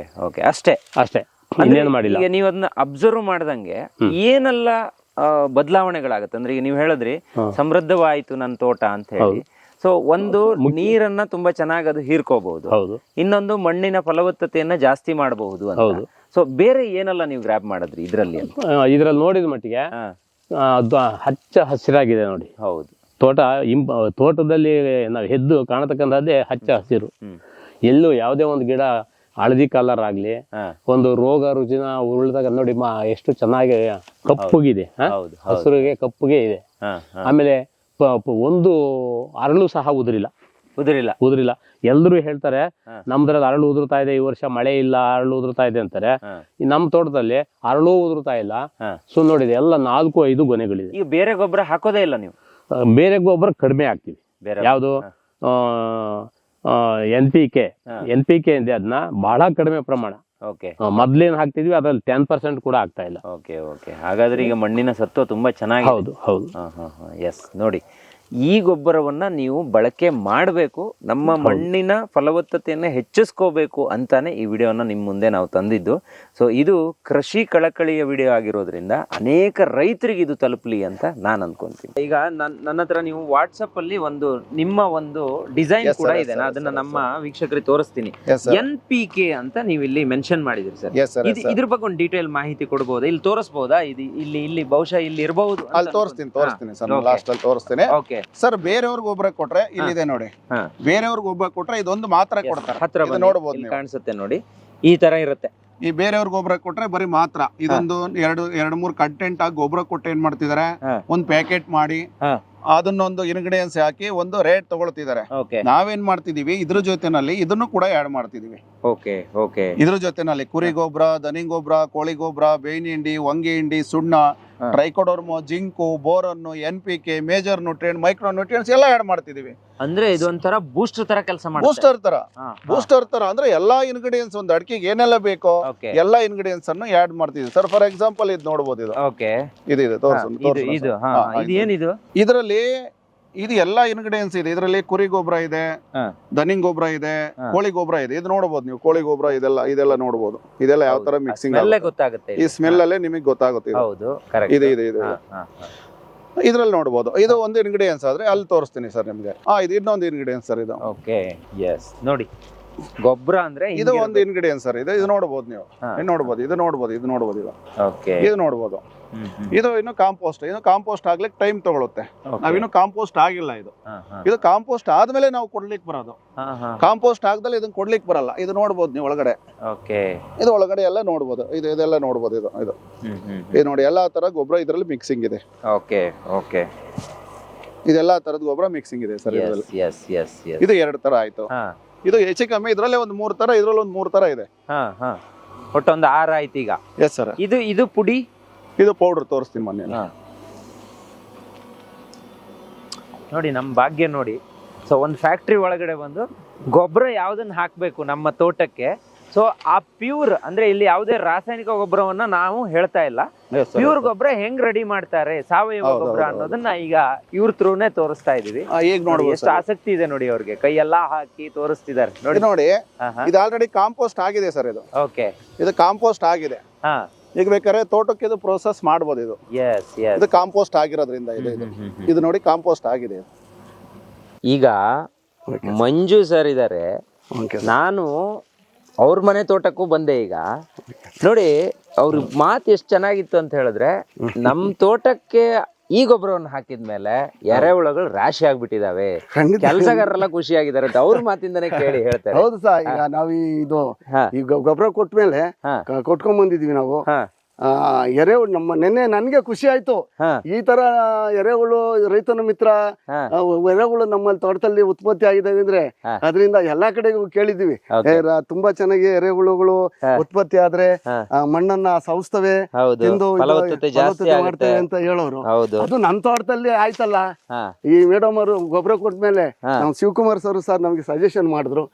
ಅಷ್ಟೇ. ಇನ್ನೇನು ಮಾಡಿಲ್ಲ. ಈಗ ನೀವು ಅದನ್ನ ಅಬ್ಸರ್ವ್ ಮಾಡ್ದಂಗೆ ಏನೆಲ್ಲ ಬದಲಾವಣೆಗಳಾಗತ್ತೆ ಅಂದ್ರೆ, ಈಗ ನೀವು ಹೇಳಿದ್ರಿ ಸಮೃದ್ಧವಾಯ್ತು ನನ್ನ ತೋಟ ಅಂತ ಹೇಳಿ. ಸೊ ಒಂದು ನೀರನ್ನ ತುಂಬಾ ಚೆನ್ನಾಗಿ ಅದು ಹೀರ್ಕೋಬಹುದು. ಇನ್ನೊಂದು ಮಣ್ಣಿನ ಫಲವತ್ತತೆಯನ್ನ ಜಾಸ್ತಿ ಮಾಡಬಹುದು ಅಂತ. ಸೊ ಬೇರೆ ಏನೆಲ್ಲ ನೀವು ಗ್ರಾಪ್ ಮಾಡಿದ್ರಿ ಇದ್ರಲ್ಲಿ ನೋಡಿದ ಮಟ್ಟಿಗೆ ಹಚ್ಚ ಹಸಿರಾಗಿದೆ ನೋಡಿ. ಹೌದು, ತೋಟದಲ್ಲಿ ನಾವು ಎದ್ದು ಕಾಣತಕ್ಕಂಥದ್ದೇ ಹಚ್ಚ ಹಸಿರು. ಎಲ್ಲೂ ಯಾವುದೇ ಒಂದು ಗಿಡ ಹಳದಿ ಕಲರ್ ಆಗ್ಲಿ, ಒಂದು ರೋಗ ರುಜಿನ ಉರುಳಿದಾಗ ನೋಡಿ ಎಷ್ಟು ಚೆನ್ನಾಗಿ ಕಪ್ಪುಗಿದೆ, ಹಸಿರಿಗೆ ಕಪ್ಪುಗೆ ಇದೆ. ಆಮೇಲೆ ಒಂದು ಅರಳು ಸಹ ಉದುರಿಲ್ಲ. ಎಲ್ರು ಹೇಳ್ತಾರೆ ನಮ್ದ್ರಲ್ಲಿ ಅರಳು ಉದುರ್ತಾ ಇದೆ, ಈ ವರ್ಷ ಮಳೆ ಇಲ್ಲ, ಅರಳು ಉದುರ್ತಾ ಇದೆ ಅಂತಾರೆ. ನಮ್ ತೋಟದಲ್ಲಿ ಅರಳು ಉದುರ್ತಾ ಇಲ್ಲ. ನೋಡಿದೆ ಎಲ್ಲ 4-5 ಗೊನೆಗಳಿದೆ. ಈಗ ಬೇರೆ ಗೊಬ್ಬರ ಹಾಕೋದೇ ಇಲ್ಲ ನೀವು? ಬೇರೆ ಗೊಬ್ಬರ ಕಡಿಮೆ ಹಾಕ್ತಿವಿ. ಯಾವುದು NPK ಇದೆ, ಅದನ್ನ ಬಹಳ ಕಡಿಮೆ ಪ್ರಮಾಣ. ಮೊದ್ಲೇನ್ ಹಾಕ್ತಿದ್ವಿ ಅದ್ರಲ್ಲಿ 10% ಕೂಡ ಆಗ್ತಾ ಇಲ್ಲ. ಹಾಗಾದ್ರೆ ಈಗ ಮಣ್ಣಿನ ಸತ್ವ ತುಂಬಾ ಚೆನ್ನಾಗಿ. ಹೌದು. ಎಸ್, ನೋಡಿ ಈ ಗೊಬ್ಬರವನ್ನ ನೀವು ಬಳಕೆ ಮಾಡಬೇಕು, ನಮ್ಮ ಮಣ್ಣಿನ ಫಲವತ್ತತೆಯನ್ನು ಹೆಚ್ಚಿಸ್ಕೋಬೇಕು ಅಂತಾನೆ ಈ ವಿಡಿಯೋನ ನಿಮ್ಮ ಮುಂದೆ ನಾವು ತಂದಿದ್ದು. ಸೊ ಇದು ಕೃಷಿ ಕಳಕಳಿಯ ವಿಡಿಯೋ ಆಗಿರೋದ್ರಿಂದ ಅನೇಕ ರೈತರಿಗೆ ಇದು ತಲುಪಲಿ ಅಂತ ನಾನು ಅನ್ಕೊಂತೀನಿ. ಈಗ ನನ್ನ ಹತ್ರ ನೀವು ವಾಟ್ಸಪ್ ಅಲ್ಲಿ ನಿಮ್ಮ ಒಂದು ಡಿಸೈನ್ ಕೂಡ ಇದೆ, ಅದನ್ನ ನಮ್ಮ ವೀಕ್ಷಕರಿಗೆ ತೋರಿಸ್ತೀನಿ. NPK ಅಂತ ನೀವು ಇಲ್ಲಿ ಮೆನ್ಷನ್ ಮಾಡಿದ್ರಿ ಸರ್, ಇದ್ರ ಬಗ್ಗೆ ಒಂದು ಡೀಟೇಲ್ ಮಾಹಿತಿ ಕೊಡಬಹುದಾ? ಇಲ್ಲಿ ತೋರಿಸಬಹುದಾ? ಇಲ್ಲಿ ಬಹುಶಃ ಇಲ್ಲಿ ಇರಬಹುದು. ಅಲ್ಲಿ ತೋರಿಸ್ತೀನಿ ಸರ್, ಲಾಸ್ಟ್ ಅಲ್ಲಿ ತೋರಿಸ್ತೀನಿ. ಸರ್ ಬೇರೆಯವ್ರಿಗೆ ಗೊಬ್ಬರ ಕೊಟ್ರೆ ಇಲ್ಲಿದೆ ನೋಡಿ, ಬೇರೆಯವ್ರಿಗೆ ಗೊಬ್ಬರ ಕೊಟ್ರೆ ಇದೊಂದು ಮಾತ್ರ ಕೊಡ್ತಾರೆ. ಹತ್ರ ನೋಡಬಹುದು, ಕಾಣಿಸುತ್ತೆ ನೋಡಿ, ಈ ತರ ಇರುತ್ತೆ. ಈ ಬೇರೆಯವ್ರಿಗೆ ಗೊಬ್ಬರ ಕೊಟ್ರೆ ಬರೀ ಮಾತ್ರ ಇದೊಂದು 2-3 ಕಂಟೆಂಟ್ ಆಗಿ ಗೊಬ್ಬರ ಕೊಟ್ಟು ಏನ್ ಮಾಡ್ತಿದಾರೆ, ಒಂದು ಪ್ಯಾಕೆಟ್ ಮಾಡಿ ಅದನ್ನೊಂದು ಇಂಗ್ರೀಡಿಯೆಂಟ್ಸ್ ಹಾಕಿ ಒಂದು ರೇಟ್ ತಗೊಳ್ತಿದ್ದಾರೆ. ನಾವೇನ್ ಮಾಡ್ತಿದೀವಿ, ಇದ್ರ ಜೊತೆನಲ್ಲಿ ಇದನ್ನು ಕೂಡ ಆಡ್ ಮಾಡ್ತಿದೀವಿ. ಇದ್ರ ಜೊತೆನಲ್ಲಿ ಕುರಿ ಗೊಬ್ಬರ, ದನಿ ಗೊಬ್ಬರ, ಕೋಳಿ ಗೊಬ್ಬರ, ಬೇವಿನ ಹಿಂಡಿ, ಹೊಂಗೆ ಹಿಂಡಿ, ಸುಣ್ಣ, ಟ್ರೈಕೋಡರ್ಮೋ, ಜಿಂಕು, ಬೋರನ್ನು, NPK, major nutrient, micro nutrients ಎಲ್ಲ ಆಡ್ ಮಾಡ್ತಿದೀವಿ. ಅಂದ್ರೆ ಇದೊಂಥರ ಬೂಸ್ಟರ್ ತರ ಕೆಲಸ ಮಾಡುತ್ತೆ. ಬೂಸ್ಟರ್ ತರ ಅಂದ್ರೆ ಎಲ್ಲಾ ಇಂಗ್ರೀಡಿಯೆಂಟ್ಸ್, ಒಂದು ಅಡಿಕೆಗೆ ಏನೆಲ್ಲ ಬೇಕೋ ಎಲ್ಲಾ ಇಂಗ್ರೀಡಿಯೆಂಟ್ಸ್ ಅನ್ನು ಆಡ್ ಮಾಡ್ತಿದ್ವಿ ಸರ್. ಫಾರ್ ಎಕ್ಸಾಂಪಲ್ ಇದು ನೋಡಬಹುದು, ಇದರಲ್ಲಿ ಇದು ಎಲ್ಲಾ ಇಂಗ್ರೀಡಿಯೆಂಟ್ಸ್ ಇದೆ. ಇದರಲ್ಲಿ ಕುರಿ ಗೊಬ್ಬರ ಇದೆ, ದನಿ ಗೊಬ್ಬರ ಇದೆ, ಕೋಳಿ ಗೊಬ್ಬರ ಇದೆ. ಇದು ನೋಡಬಹುದು ನೀವು, ಕೋಳಿ ಗೊಬ್ಬರ ಇದೆಲ್ಲ ನೋಡಬಹುದು. ಇದೆಲ್ಲ ಯಾವ ತರ ಮಿಕ್ಸಿಂಗ್ ಗೊತ್ತಾಗುತ್ತೆ, ಈ ಸ್ಮೆಲ್ ಅಲ್ಲೇ ನಿಮಗೆ ಗೊತ್ತಾಗುತ್ತೆ. ಇದು ಇದ್ರಲ್ಲಿ ನೋಡಬಹುದು. ಇದು ಒಂದು ಇಂಗ್ರೀಡಿಯೆಂಟ್ಸ್ ಆದ್ರೆ ಅಲ್ಲಿ ತೋರಿಸ್ತೀನಿ ಸರ್ ನಿಮ್ಗೆ. ಇದು ಇನ್ನೊಂದು ಇಂಗ್ರೀಡಿಯೆಂಟ್ಸ್ ಸರ್ ಇದು. ನೋಡಿ ಗೊಬ್ಬರ ಅಂದ್ರೆ ಇದು ಒಂದು ಇಂಗ್ರೀಡಿಯೆಂಟ್ಸ್ ಸರ್. ಇದು ನೋಡಬಹುದು ನೀವು, ಇದು ನೋಡಬಹುದು. ಇದು ಇನ್ನು ಕಾಂಪೋಸ್ಟ್ ಆಗ್ಲಿಕ್ಕೆ ಟೈಮ್ ತಗೊಳುತ್ತೆ. ನಾವಿನ್ನು ಕಾಂಪೋಸ್ಟ್ ಆಗಿಲ್ಲ. ಇದು ಕಾಂಪೋಸ್ಟ್ ಆದ್ಮೇಲೆ ನಾವು ಕೊಡ್ಲಿಕ್ಕೆ ಬರೋದು. ಕಾಂಪೋಸ್ಟ್ ಆಗದಲ್ಲಿ ಇದನ್ನ ಕೊಡ್ಲಿಕ್ಕೆ ಬರಲ್ಲ. ಇದು ನೋಡಬಹುದು ನೀವು ಒಳಗಡೆ, ಇದು ಒಳಗಡೆ ಎಲ್ಲ ನೋಡಬಹುದು. ಇದೆಲ್ಲ ನೋಡಬಹುದು. ಇದು ನೋಡಿ, ಎಲ್ಲಾ ತರ ಗೊಬ್ಬರ ಇದರಲ್ಲಿ ಮಿಕ್ಸಿಂಗ್ ಇದೆ. ಇದೆಲ್ಲಾ ತರದ ಗೊಬ್ಬರ ಮಿಕ್ಸಿಂಗ್ ಇದೆ ಸರ್ ಇದರಲ್ಲಿ. ಇದು 2 ತರ ಆಯ್ತು. ಇದು ಹೆಚ್ಚು ಕಮ್ಮಿ ಇದ್ರಲ್ಲೇ ಒಂದು 3 ತರ, ಇದ್ರಲ್ಲಿ ಒಂದು 3 ತರ ಇದೆ. ಒಟ್ಟೊಂದು 6 ಆಯ್ತು ಈಗ. Yes sir. ಇದು ಪುಡಿ, ಇದು ಪೌಡರ್ ತೋರಿಸ್ತೀನಿ ಮೊನ್ನೆ ನೋಡಿ. ನಮ್ಮ ಭಾಗ್ಯ ನೋಡಿ. ಸೊ ಒಂದು ಫ್ಯಾಕ್ಟ್ರಿ ಒಳಗಡೆ ಬಂದು ಗೊಬ್ಬರ ಯಾವ್ದನ್ನ ಹಾಕ್ಬೇಕು ನಮ್ಮ ತೋಟಕ್ಕೆ, ಸೊ ಆ ಪ್ಯೂರ್ ಅಂದ್ರೆ ಇಲ್ಲಿ ಯಾವುದೇ ರಾಸಾಯನಿಕ ಗೊಬ್ಬರವನ್ನ ನಾವು ಹೇಳ್ತಾ ಇಲ್ಲ, ಪ್ಯೂರ್ ಗೊಬ್ಬರ ಹೆಂಗ್ ರೆಡಿ ಮಾಡ್ತಾರೆ, ಸಾವಯವ ಗೊಬ್ಬರ ಅನ್ನೋದನ್ನ ಈಗ ಇವ್ರ ಥ್ರೂನೇ ತೋರಿಸ್ತಾ ಇದೀವಿ. ಎಷ್ಟು ಆಸಕ್ತಿ ಇದೆ ನೋಡಿ ಅವ್ರಿಗೆ, ಕೈ ಎಲ್ಲಾ ಹಾಕಿ ತೋರಿಸ್ತಿದ್ದಾರೆ ನೋಡಿ. ಇದು ಆಲ್ರೆಡಿ ಕಾಂಪೋಸ್ಟ್ ಆಗಿದೆ ಸರ್. ಇದು ಕಾಂಪೋಸ್ಟ್ ಆಗಿದೆ. ಈಗ ಬೇಕಾದ್ರೆ ತೋಟಕ್ಕೆ ಇದು ಪ್ರೋಸೆಸ್ ಮಾಡಬಹುದು. ಇದು ಕಾಂಪೋಸ್ಟ್ ಆಗಿರೋದ್ರಿಂದ ಇದು ನೋಡಿ ಕಾಂಪೋಸ್ಟ್ ಆಗಿದೆ. ಈಗ ಮಂಜು ಸರ್ ಇದಾರೆ, ನಾನು ಅವ್ರ ಮನೆ ತೋಟಕ್ಕೂ ಬಂದೆ. ಈಗ ನೋಡಿ ಅವ್ರ ಮಾತು ಎಷ್ಟು ಚೆನ್ನಾಗಿತ್ತು ಅಂತ ಹೇಳಿದ್ರೆ, ನಮ್ ತೋಟಕ್ಕೆ ಈ ಗೊಬ್ಬರವನ್ನು ಹಾಕಿದ್ಮೇಲೆ ಎರೆಹುಳಗಳು ರಾಶಿ ಆಗ್ಬಿಟ್ಟಿದಾವೆ, ಕೆಲಸಗಾರರೆಲ್ಲ ಖುಷಿಯಾಗಿದ್ದಾರೆ ಅಂತ ಅವ್ರ ಮಾತಿಂದಾನೆ ಕೇಳಿ ಹೇಳ್ತಾರೆ. ಹೌದು ಸರ್. ಈಗ ನಾವು ಈ ಗೊಬ್ಬರ ಕೊಟ್ಮೇಲೆ ಕೊಟ್ಕೊಂಡ್ ಬಂದಿದೀವಿ ನಾವು. ಎರೆಹುಳು ನೆನ್ನೆ ನನ್ಗೆ ಖುಷಿ ಆಯ್ತು. ಈ ತರ ಎರೆಹುಳು, ರೈತನ ಮಿತ್ರ ಎರೆಹುಳು ನಮ್ಮಲ್ಲಿ ತೋಟದಲ್ಲಿ ಉತ್ಪತ್ತಿ ಆಗಿದ್ದಾವೆ ಅಂದ್ರೆ ಅದರಿಂದ ಎಲ್ಲಾ ಕಡೆಗೂ ಕೇಳಿದೀವಿ, ತುಂಬಾ ಚೆನ್ನಾಗಿ ಎರೆಹುಳುಗಳು ಉತ್ಪತ್ತಿ ಆದ್ರೆ ಮಣ್ಣನ್ನ ಸೌಸ್ತವೆ, ತಿಂದು ಫಲವತ್ತತೆ ಮಾಡ್ತೇವೆ ಅಂತ ಹೇಳೋರು. ಅದು ನಮ್ ತೋಟದಲ್ಲಿ ಆಯ್ತಲ್ಲ. ಈ ಮೇಡಮ್ ಅವರು ಗೊಬ್ಬರ ಕೊಟ್ಮೇಲೆ ನಮ್ ಶಿವಕುಮಾರ್ ಸರ್ ನಮ್ಗೆ ಸಜೆಷನ್ ಮಾಡಿದ್ರು.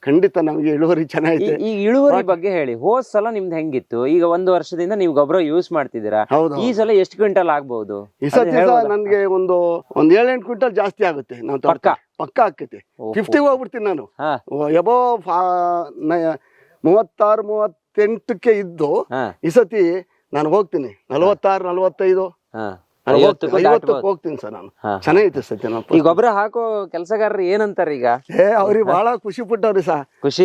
ಖಂಡಿತ ನಮ್ಗೆ ಇಳುವರಿ ಚೆನ್ನಾಗಿದೆ. ಈ ಇಳುವರಿ ಬಗ್ಗೆ ಹೇಳಿ, ಹೋದ್ ಸಲ ನಿಮ್ದು ಹೆಂಗಿತ್ತು? ಈಗ 1 ವರ್ಷದಿಂದ ನೀವು ಗೊಬ್ಬರ ಯೂಸ್ ಮಾಡ್ತಿದ್ದೀರಾ, ಈ ಸಲ ಎಷ್ಟು ಕ್ವಿಂಟಲ್ ಆಗ್ಬಹುದು? ಈ ಸತಿ ನನ್ಗೆ ಒಂದು 7-8 ಕ್ವಿಂಟಲ್ ಜಾಸ್ತಿ ಆಗುತ್ತೆ. ಪಕ್ಕ ಆಕೈತಿ. 50 ಹೋಗ್ಬಿಡ್ತೀನಿ ನಾನು. ಎಬೋ 36-38ಕ್ಕೆ ಇದ್ದು ಈ ಸತಿ ನಾನು ಹೋಗ್ತೀನಿ 46-45 ಹೋಗ್ತೀನಿ ಸರ್ ನಾನು. ಚೆನ್ನಾಗೈತೆ ಸತ್ಯ. ಈ ಗೊಬ್ಬರ ಹಾಕೋ ಕೆಲಸಗಾರರು ಏನಂತಾರೆ ಈಗ? ಅವ್ರಿಗೆ ಬಹಳ ಖುಷಿ ಪಟ್ಟವ್ರಿ ಸರ್. ಖುಷಿ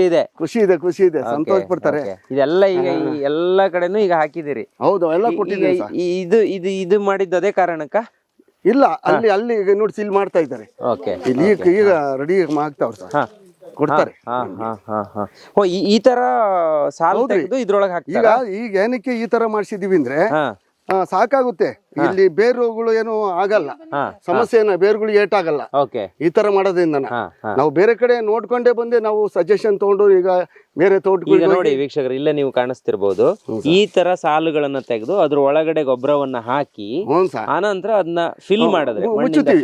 ಇದೆ, ಸಂತೋಷ ಪಡ್ತಾರೆ. ಇದೆಲ್ಲ ಈಗ ಎಲ್ಲಾ ಕಡೆನೂ ಈಗ ಹಾಕಿದಿರಿ? ಹೌದು, ಎಲ್ಲ ಕೊಟ್ಟಿದ್ದೀವಿ. ಇದು ಮಾಡಿದ್ದು ಅದೇ ಕಾರಣಕ್ಕ? ಇಲ್ಲ, ಅಲ್ಲಿ ಈಗ ನೋಡಿ ಸೀಲ್ ಮಾಡ್ತಾ ಇದ್ದಾರೆ. ಇಲ್ಲಿ ಈಗ ರೆಡಿ ಆಗ್ತಾವ್ರ ಸರ್, ಕೊಡ್ತಾರೆ. ಈ ತರ ಸಾಲ ತೆಗೆದು ಇದ್ರೊಳಗೆ ಹಾಕ್ತಾರೆ. ಈಗ ಏನಕ್ಕೆ ಈ ತರ ಮಾಡ್ಸಿದೀವಿ ಅಂದ್ರೆ ಸಾಕಾಗುತ್ತೆ. ಇಲ್ಲಿ ಬೇರುಗಳು ಏನು ಆಗಲ್ಲ, ಸಮಸ್ಯೆ ಏನ ಬೇರುಗಳು ಏಟಾಗಲ್ಲ ಓಕೆ ಈ ತರ ಮಾಡೋದ್ರಿಂದ. ನಾವು ಬೇರೆ ಕಡೆ ನೋಡ್ಕೊಂಡೇ ಬಂದೆ, ನಾವು ಸಜೆಷನ್ ತಗೊಂಡು ಈಗ ಬೇರೆ ಈಗ ತೋಟಗಳಿಗೆ ನೋಡಿ ವೀಕ್ಷಕರು, ಇಲ್ಲೇ ನೀವು ಕಾಣಿಸ್ತಿರ್ಬೋದು, ಈ ತರ ಸಾಲುಗಳನ್ನ ತೆಗೆದು ಅದ್ರ ಒಳಗಡೆ ಗೊಬ್ಬರವನ್ನ ಹಾಕಿ ಆನಂತರ ಅದನ್ನ ಫಿಲ್ ಮಾಡಿದ್ರೆ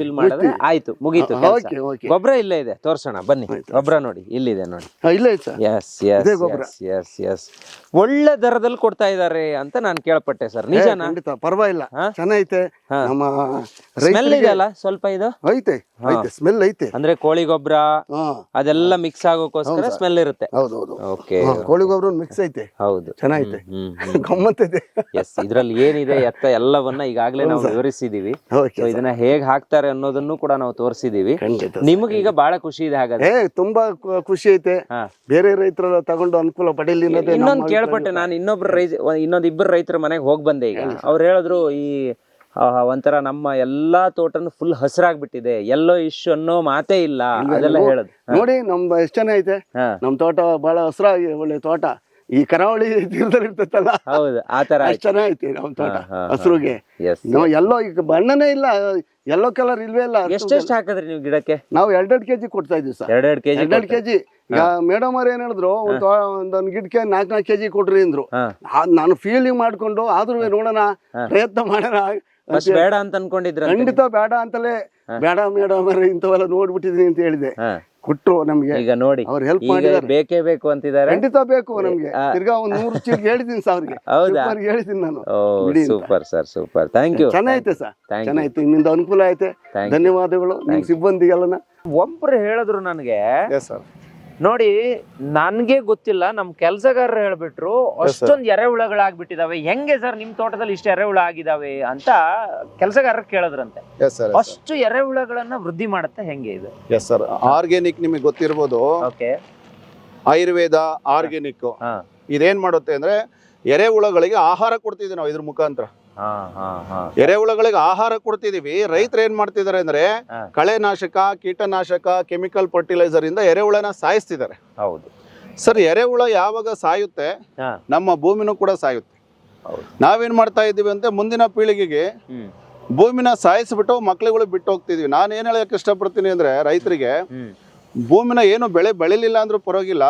ಫಿಲ್ ಮಾಡಿದ್ರೆ ಆಯ್ತು, ಮುಗೀತು ಕೆಲ್ಸ. ಗೊಬ್ಬರ ಇಲ್ಲೇ ಇದೆ, ತೋರ್ಸೋಣ ಬನ್ನಿ. ಗೊಬ್ಬರ ನೋಡಿ, ಇಲ್ಲಿದೆ ನೋಡಿ. ಇಲ್ಲ sir, yes yes yes yes ಒಳ್ಳೆ ದರದಲ್ಲಿ ಕೊಡ್ತಾ ಇದಾರೆ ಅಂತ ನಾನು ಕೇಳ್ಪಟ್ಟೆ ಸರ್, ನಿಜನಾ? ಖಂಡಿತ ಪರವಾಗಿಲ್ಲ, ಚೆನ್ನಾಗೈತೆ. ನಮ್ಮ ಸ್ಮೆಲ್ ಇದೆಯಲ್ಲ ಸ್ವಲ್ಪ, ಇದು ಐತೆ ಸ್ಮೆಲ್ ಐತೆ. ಅಂದ್ರೆ ಕೋಳಿ ಗೊಬ್ಬರ ಅದೆಲ್ಲ ಮಿಕ್ಸ್ ಆಗೋಕೋಸ್ಕರ ಸ್ಮೆಲ್ ಇರುತ್ತೆ. ಹೌದೌದು, ಓಕೆ, ಕೋಳಿ ಗೊಬ್ಬರ ಮಿಕ್ಸ್ ಐತೆ. ಹೌದು, ಚೆನ್ನಾಗೈತೆ, ಗಮ್ಮತ್ತೈತೆ. ಎಸ್, ಇದ್ರಲ್ಲಿ ಏನಿದೆ ಎತ್ತ ಎಲ್ಲವನ್ನ ಈಗಾಗಲೇ ನಾವು ವಿವರಿಸಿದೀವಿ. So ಇದನ್ನ ಹೇಗ್ ಹಾಕ್ತಾರೆ ಅನ್ನೋದನ್ನು ಕೂಡ ನಾವು ತೋರಿಸಿದೀವಿ. ನಿಮ್ಗೆ ಈಗ ಬಹಳ ಖುಷಿ ಇದೆ ಹಾಗಾದ್ರೆ? ತುಂಬಾ ಖುಷಿ ಐತೆ. ಬೇರೆ ರೈತರ ತಗೊಂಡು ಅನುಕೂಲ ಪಡೀಲಿ. ಇನ್ನೊಂದು ಕೇಳ್ಪಟ್ಟೆ ನಾನು, ಇನ್ನೊಂದಿಬ್ಬರು ರೈತರ ಮನೆಗೆ ಹೋಗ್ ಬಂದೆ. ಈಗ ಅವ್ರು ಹೇಳಿದ್ರು, ಈ ಒಂಥರ ನಮ್ಮ ಎಲ್ಲಾ ತೋಟನು ಫುಲ್ ಹಸಿರಾಗ್ಬಿಟ್ಟಿದೆ, ಎಲ್ಲೋ ಇಶ್ಯೂ ಅನ್ನೋ ಮಾತೇ ಇಲ್ಲ, ಅದೆಲ್ಲ ಹೇಳೋದು. ನೋಡಿ ನಮ್ ಎಷ್ಟ್ ಚೆನ್ನಾಗ್ ಐತೆ ನಮ್ ತೋಟ, ಬಹಳ ಹಸಿರಾಗಿ ಒಳ್ಳೆ ತೋಟ. ಈ ಕರಾವಳಿ ತೀರದಲ್ಲಿ ಇರ್ತೈತಲ್ಲ, ಹೌದು, ಆತರ ಚೆನ್ನಾಗೈತಿ ನಮ್ ತೋಟ ಹಸಿರುಗೆ. ಎಲ್ಲೋ ಈಗ ಬಣ್ಣನೇ ಇಲ್ಲ, ಎಲ್ಲೋ ಕಲರ್ ಇಲ್ವೇ ಇಲ್ಲ. ಎಷ್ಟೆಷ್ಟು ಹಾಕಿದ್ರಿ ನೀವು ಗಿಡಕ್ಕೆ? ನಾವು 2 ಕೆಜಿ ಕೊಡ್ತಾ ಇದೀವಿ ಸರ್. 2 ಕೆಜಿ. ಈಗ ಮೇಡಮ್ ಅವ್ರು ಏನ್ ಹೇಳಿದ್ರು, ಒಂದೊಂದ್ ಗಿಡಕ್ಕೆ 4 ಕೆಜಿ ಕೊಡ್ರಿ ಅಂದ್ರು. ನಾನು ಫೀಲಿಂಗ್ ಮಾಡ್ಕೊಂಡು ಆದ್ರೂ ನೋಡೋಣ, ಪ್ರಯತ್ನ ಮಾಡೋಣ. ಬೇಡ ಅಂತ ಅನ್ಕೊಂಡಿದ್ರ? ಖಂಡಿತ ಬೇಡ ಅಂತಲೇ, ಬೇಡ ಮೇಡಮ್ ಇಂಥವೆಲ್ಲ ನೋಡ್ಬಿಟ್ಟಿದೀನಿ ಅಂತ ಹೇಳಿದೆ. ಕೊಟ್ರು ನಮ್ಗೆ. ಈಗ ನೋಡಿ, ಅವ್ರು ಹೆಲ್ಪ್ ಮಾಡಿದ್ದಾರೆ. ಬೇಕೇ ಬೇಕು ಅಂತಿದ್ದಾರೆ. ಖಂಡಿತ ಬೇಕು ನಮ್ಗೆ. ತಿರ್ಗಾ 100 ಚೀಲ ಹೇಳಿದೀನಿ ಸರ್ ಅವ್ರಿಗೆ. ಹೌದಾ? ಹೇಳಿದೀನಿ ನಾನು. Super sir, super, thank you. ಚೆನ್ನಾಗೈತೆ ಸರ್, ಚೆನ್ನಾಗೈತೆ. ನಿಮ್ಮಿಂದ ಅನುಕೂಲ ಐತೆ, ಧನ್ಯವಾದಗಳು ನಿಮ್ ಸಿಬ್ಬಂದಿಗೆಲ್ಲ. ಒಬ್ರು ಹೇಳಿದ್ರು ನನಗೆ, ನೋಡಿ ನನ್ಗೆ ಗೊತ್ತಿಲ್ಲ, ನಮ್ ಕೆಲ್ಸಗಾರರು ಹೇಳ್ಬಿಟ್ರು, ಅಷ್ಟೊಂದ್ ಎರೆಹುಳಗಳಾಗ್ಬಿಟ್ಟಿದಾವೆ, ಹೆಂಗೆ ಸರ್ ನಿಮ್ ತೋಟದಲ್ಲಿ ಇಷ್ಟು ಎರೆಹುಳ ಆಗಿದಾವೆ ಅಂತ ಕೆಲ್ಸಗಾರರು ಕೇಳಿದ್ರಂತೆ. ಅಷ್ಟು ಎರೆಹುಳಗಳನ್ನ ವೃದ್ಧಿ ಮಾಡುತ್ತೆ ಹೆಂಗೆ ಇದು? ಎಸ್ ಸರ್, ಆರ್ಗ್ಯಾನಿಕ್ ನಿಮಗೆ ಗೊತ್ತಿರ್ಬೋದು. ಆಯುರ್ವೇದ ಆರ್ಗ್ಯಾನಿಕ್ ಇದೇನ್ ಮಾಡುತ್ತೆ ಅಂದ್ರೆ, ಎರೆಹುಳಗಳಿಗೆ ಆಹಾರ ಕೊಡ್ತಿದ್ವಿ ನಾವು ಇದ್ರ ಮುಖಾಂತರ. ಎರೆಹುಳಗಳಿಗೆ ಆಹಾರ ಕೊಡ್ತಿದೀವಿ. ರೈತರು ಏನ್ ಮಾಡ್ತಿದಾರೆ ಅಂದ್ರೆ, ಕಳೆನಾಶಕ, ಕೀಟನಾಶಕ, ಕೆಮಿಕಲ್ ಫರ್ಟಿಲೈಸರ್ ಇಂದ ಎರೆಹುಳನ ಸಾಯಿಸ್ತಿದ್ದಾರೆ. ಹೌದು ಸರ್, ಎರೆಹುಳ ಯಾವಾಗ ಸಾಯುತ್ತೆ, ನಮ್ಮ ಭೂಮಿನೂ ಕೂಡ ಸಾಯುತ್ತೆ. ನಾವೇನ್ ಮಾಡ್ತಾ ಇದೀವಿ ಅಂತ, ಮುಂದಿನ ಪೀಳಿಗೆಗೆ ಭೂಮಿನ ಸಾಯಿಸ್ಬಿಟ್ಟು ಮಕ್ಳುಗಳು ಬಿಟ್ಟು ಹೋಗ್ತಿದೀವಿ. ನಾನು ಏನ್ ಹೇಳಕ್ ಇಷ್ಟಪಡ್ತೀನಿ ಅಂದ್ರೆ, ರೈತರಿಗೆ ಭೂಮಿನ ಏನು ಬೆಳೆ ಬೆಳಿಲಿಲ್ಲ ಅಂದ್ರೂ ಪರವಾಗಿಲ್ಲ,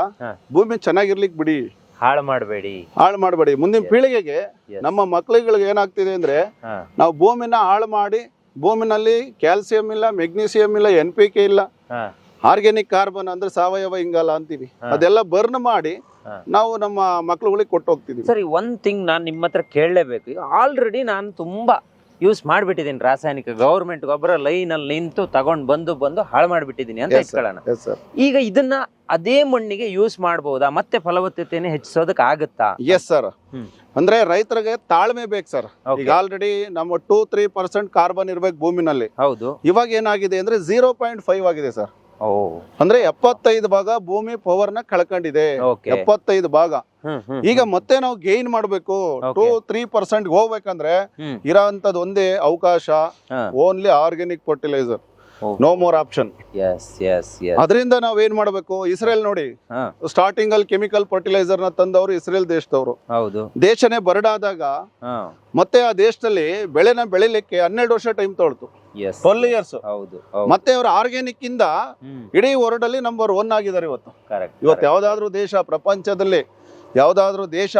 ಭೂಮಿ ಚೆನ್ನಾಗಿರ್ಲಿಕ್ಕೆ ಬಿಡಿ, ಹಾಳು ಮಾಡಬೇಡಿ. ಮುಂದಿನ ಪೀಳಿಗೆಗೆ ನಮ್ಮ ಮಕ್ಕಳುಗಳಿಗೆ ಏನಾಗ್ತಿದೆ ಅಂದ್ರೆ, ನಾವು ಭೂಮಿನ ಹಾಳು ಮಾಡಿ, ಭೂಮಿನಲ್ಲಿ ಕ್ಯಾಲ್ಸಿಯಂ ಇಲ್ಲ, ಮೆಗ್ನೀಸಿಯಂ ಇಲ್ಲ, NPK ಇಲ್ಲ, ಆರ್ಗ್ಯಾನಿಕ್ ಕಾರ್ಬನ್ ಅಂದ್ರೆ ಸಾವಯವ ಇಂಗಾಲ ಅಂತೀವಿ, ಅದೆಲ್ಲ ಬರ್ನ್ ಮಾಡಿ ನಾವು ನಮ್ಮ ಮಕ್ಳುಗಳಿಗೆ ಕೊಟ್ಟು ಹೋಗ್ತಿದೀವಿ. ಸರಿ, ಒಂದ್ ಥಿಂಗ್ ನಾನು ನಿಮ್ಮ ಹತ್ರ ಕೇಳಲೇಬೇಕು. ಆಲ್ರೆಡಿ ನಾನು ತುಂಬಾ ಯೂಸ್ ಮಾಡ್ಬಿಟ್ಟಿದ್ದೀನಿ ರಾಸಾಯನಿಕ, ಗವರ್ಮೆಂಟ್ ಗೊಬ್ಬರ ಲೈನ್ ಅಲ್ಲಿ ನಿಂತು ತಗೊಂಡ್ ಬಂದು ಹಾಳು ಮಾಡ್ಬಿಟ್ಟಿದೀನಿ ಅಂತ ಇಟ್ಕೊಳ್ಳೋಣ. ಈಗ ಇದನ್ನ ಅದೇ ಮಣ್ಣಿಗೆ ಯೂಸ್ ಮಾಡಬಹುದಾ, ಮತ್ತೆ ಫಲವತ್ತತೆಯನ್ನು ಹೆಚ್ಚಿಸೋದಕ್ಕೆ ಆಗುತ್ತಾ? ಎಸ್ ಸರ್, ಅಂದ್ರೆ ರೈತರಿಗೆ ತಾಳ್ಮೆ ಬೇಕು ಸರ್. ಈಗ ಆಲ್ರೆಡಿ ನಮ್ಮ 2-3% ಕಾರ್ಬನ್ ಇರ್ಬೇಕು ಭೂಮಿನಲ್ಲಿ. ಹೌದು, ಇವಾಗ ಏನಾಗಿದೆ ಅಂದ್ರೆ 0.5 ಆಗಿದೆ ಸರ್. ಅಂದ್ರೆ 75 ಭಾಗ ಭೂಮಿ ಪವರ್ ನ ಕಳ್ಕೊಂಡಿದೆ, 75 ಭಾಗ. ಈಗ ಮತ್ತೆ ನಾವು ಗೇನ್ ಮಾಡ್ಬೇಕು, 2-3% ಹೋಗ್ಬೇಕಂದ್ರೆ ಇರೋಂಥದ್ದು ಒಂದೇ ಅವಕಾಶ, only organic fertiliser, no more option. ಅದರಿಂದ ನಾವ್ ಏನ್ ಮಾಡ್ಬೇಕು, ಇಸ್ರೇಲ್ ನೋಡಿ, ಸ್ಟಾರ್ಟಿಂಗ್ ಅಲ್ಲಿ ಕೆಮಿಕಲ್ ಫರ್ಟಿಲೈಸರ್ ನ ತಂದವರು ಇಸ್ರೇಲ್ ದೇಶದವರು. ದೇಶನೇ ಬರಡಾದಾಗ ಮತ್ತೆ ಆ ದೇಶದಲ್ಲಿ ಬೆಳೆನ ಬೆಳಿಲಿಕ್ಕೆ 12 ವರ್ಷ ಟೈಮ್ ತೊಳ್ತು, 12 ಇಯರ್ಸ್. ಮತ್ತೆ ಅವರು ಆರ್ಗ್ಯಾನಿಕ್ ಇಂದ ಇಡೀ ವರ್ಲ್ಡ್ ಅಲ್ಲಿ ನಂಬರ್ 1 ಆಗಿದ್ದಾರೆ ಇವತ್ತು. ಯಾವ್ದಾದ್ರು ದೇಶ, ಪ್ರಪಂಚದಲ್ಲಿ ಯಾವ್ದಾದ್ರು ದೇಶ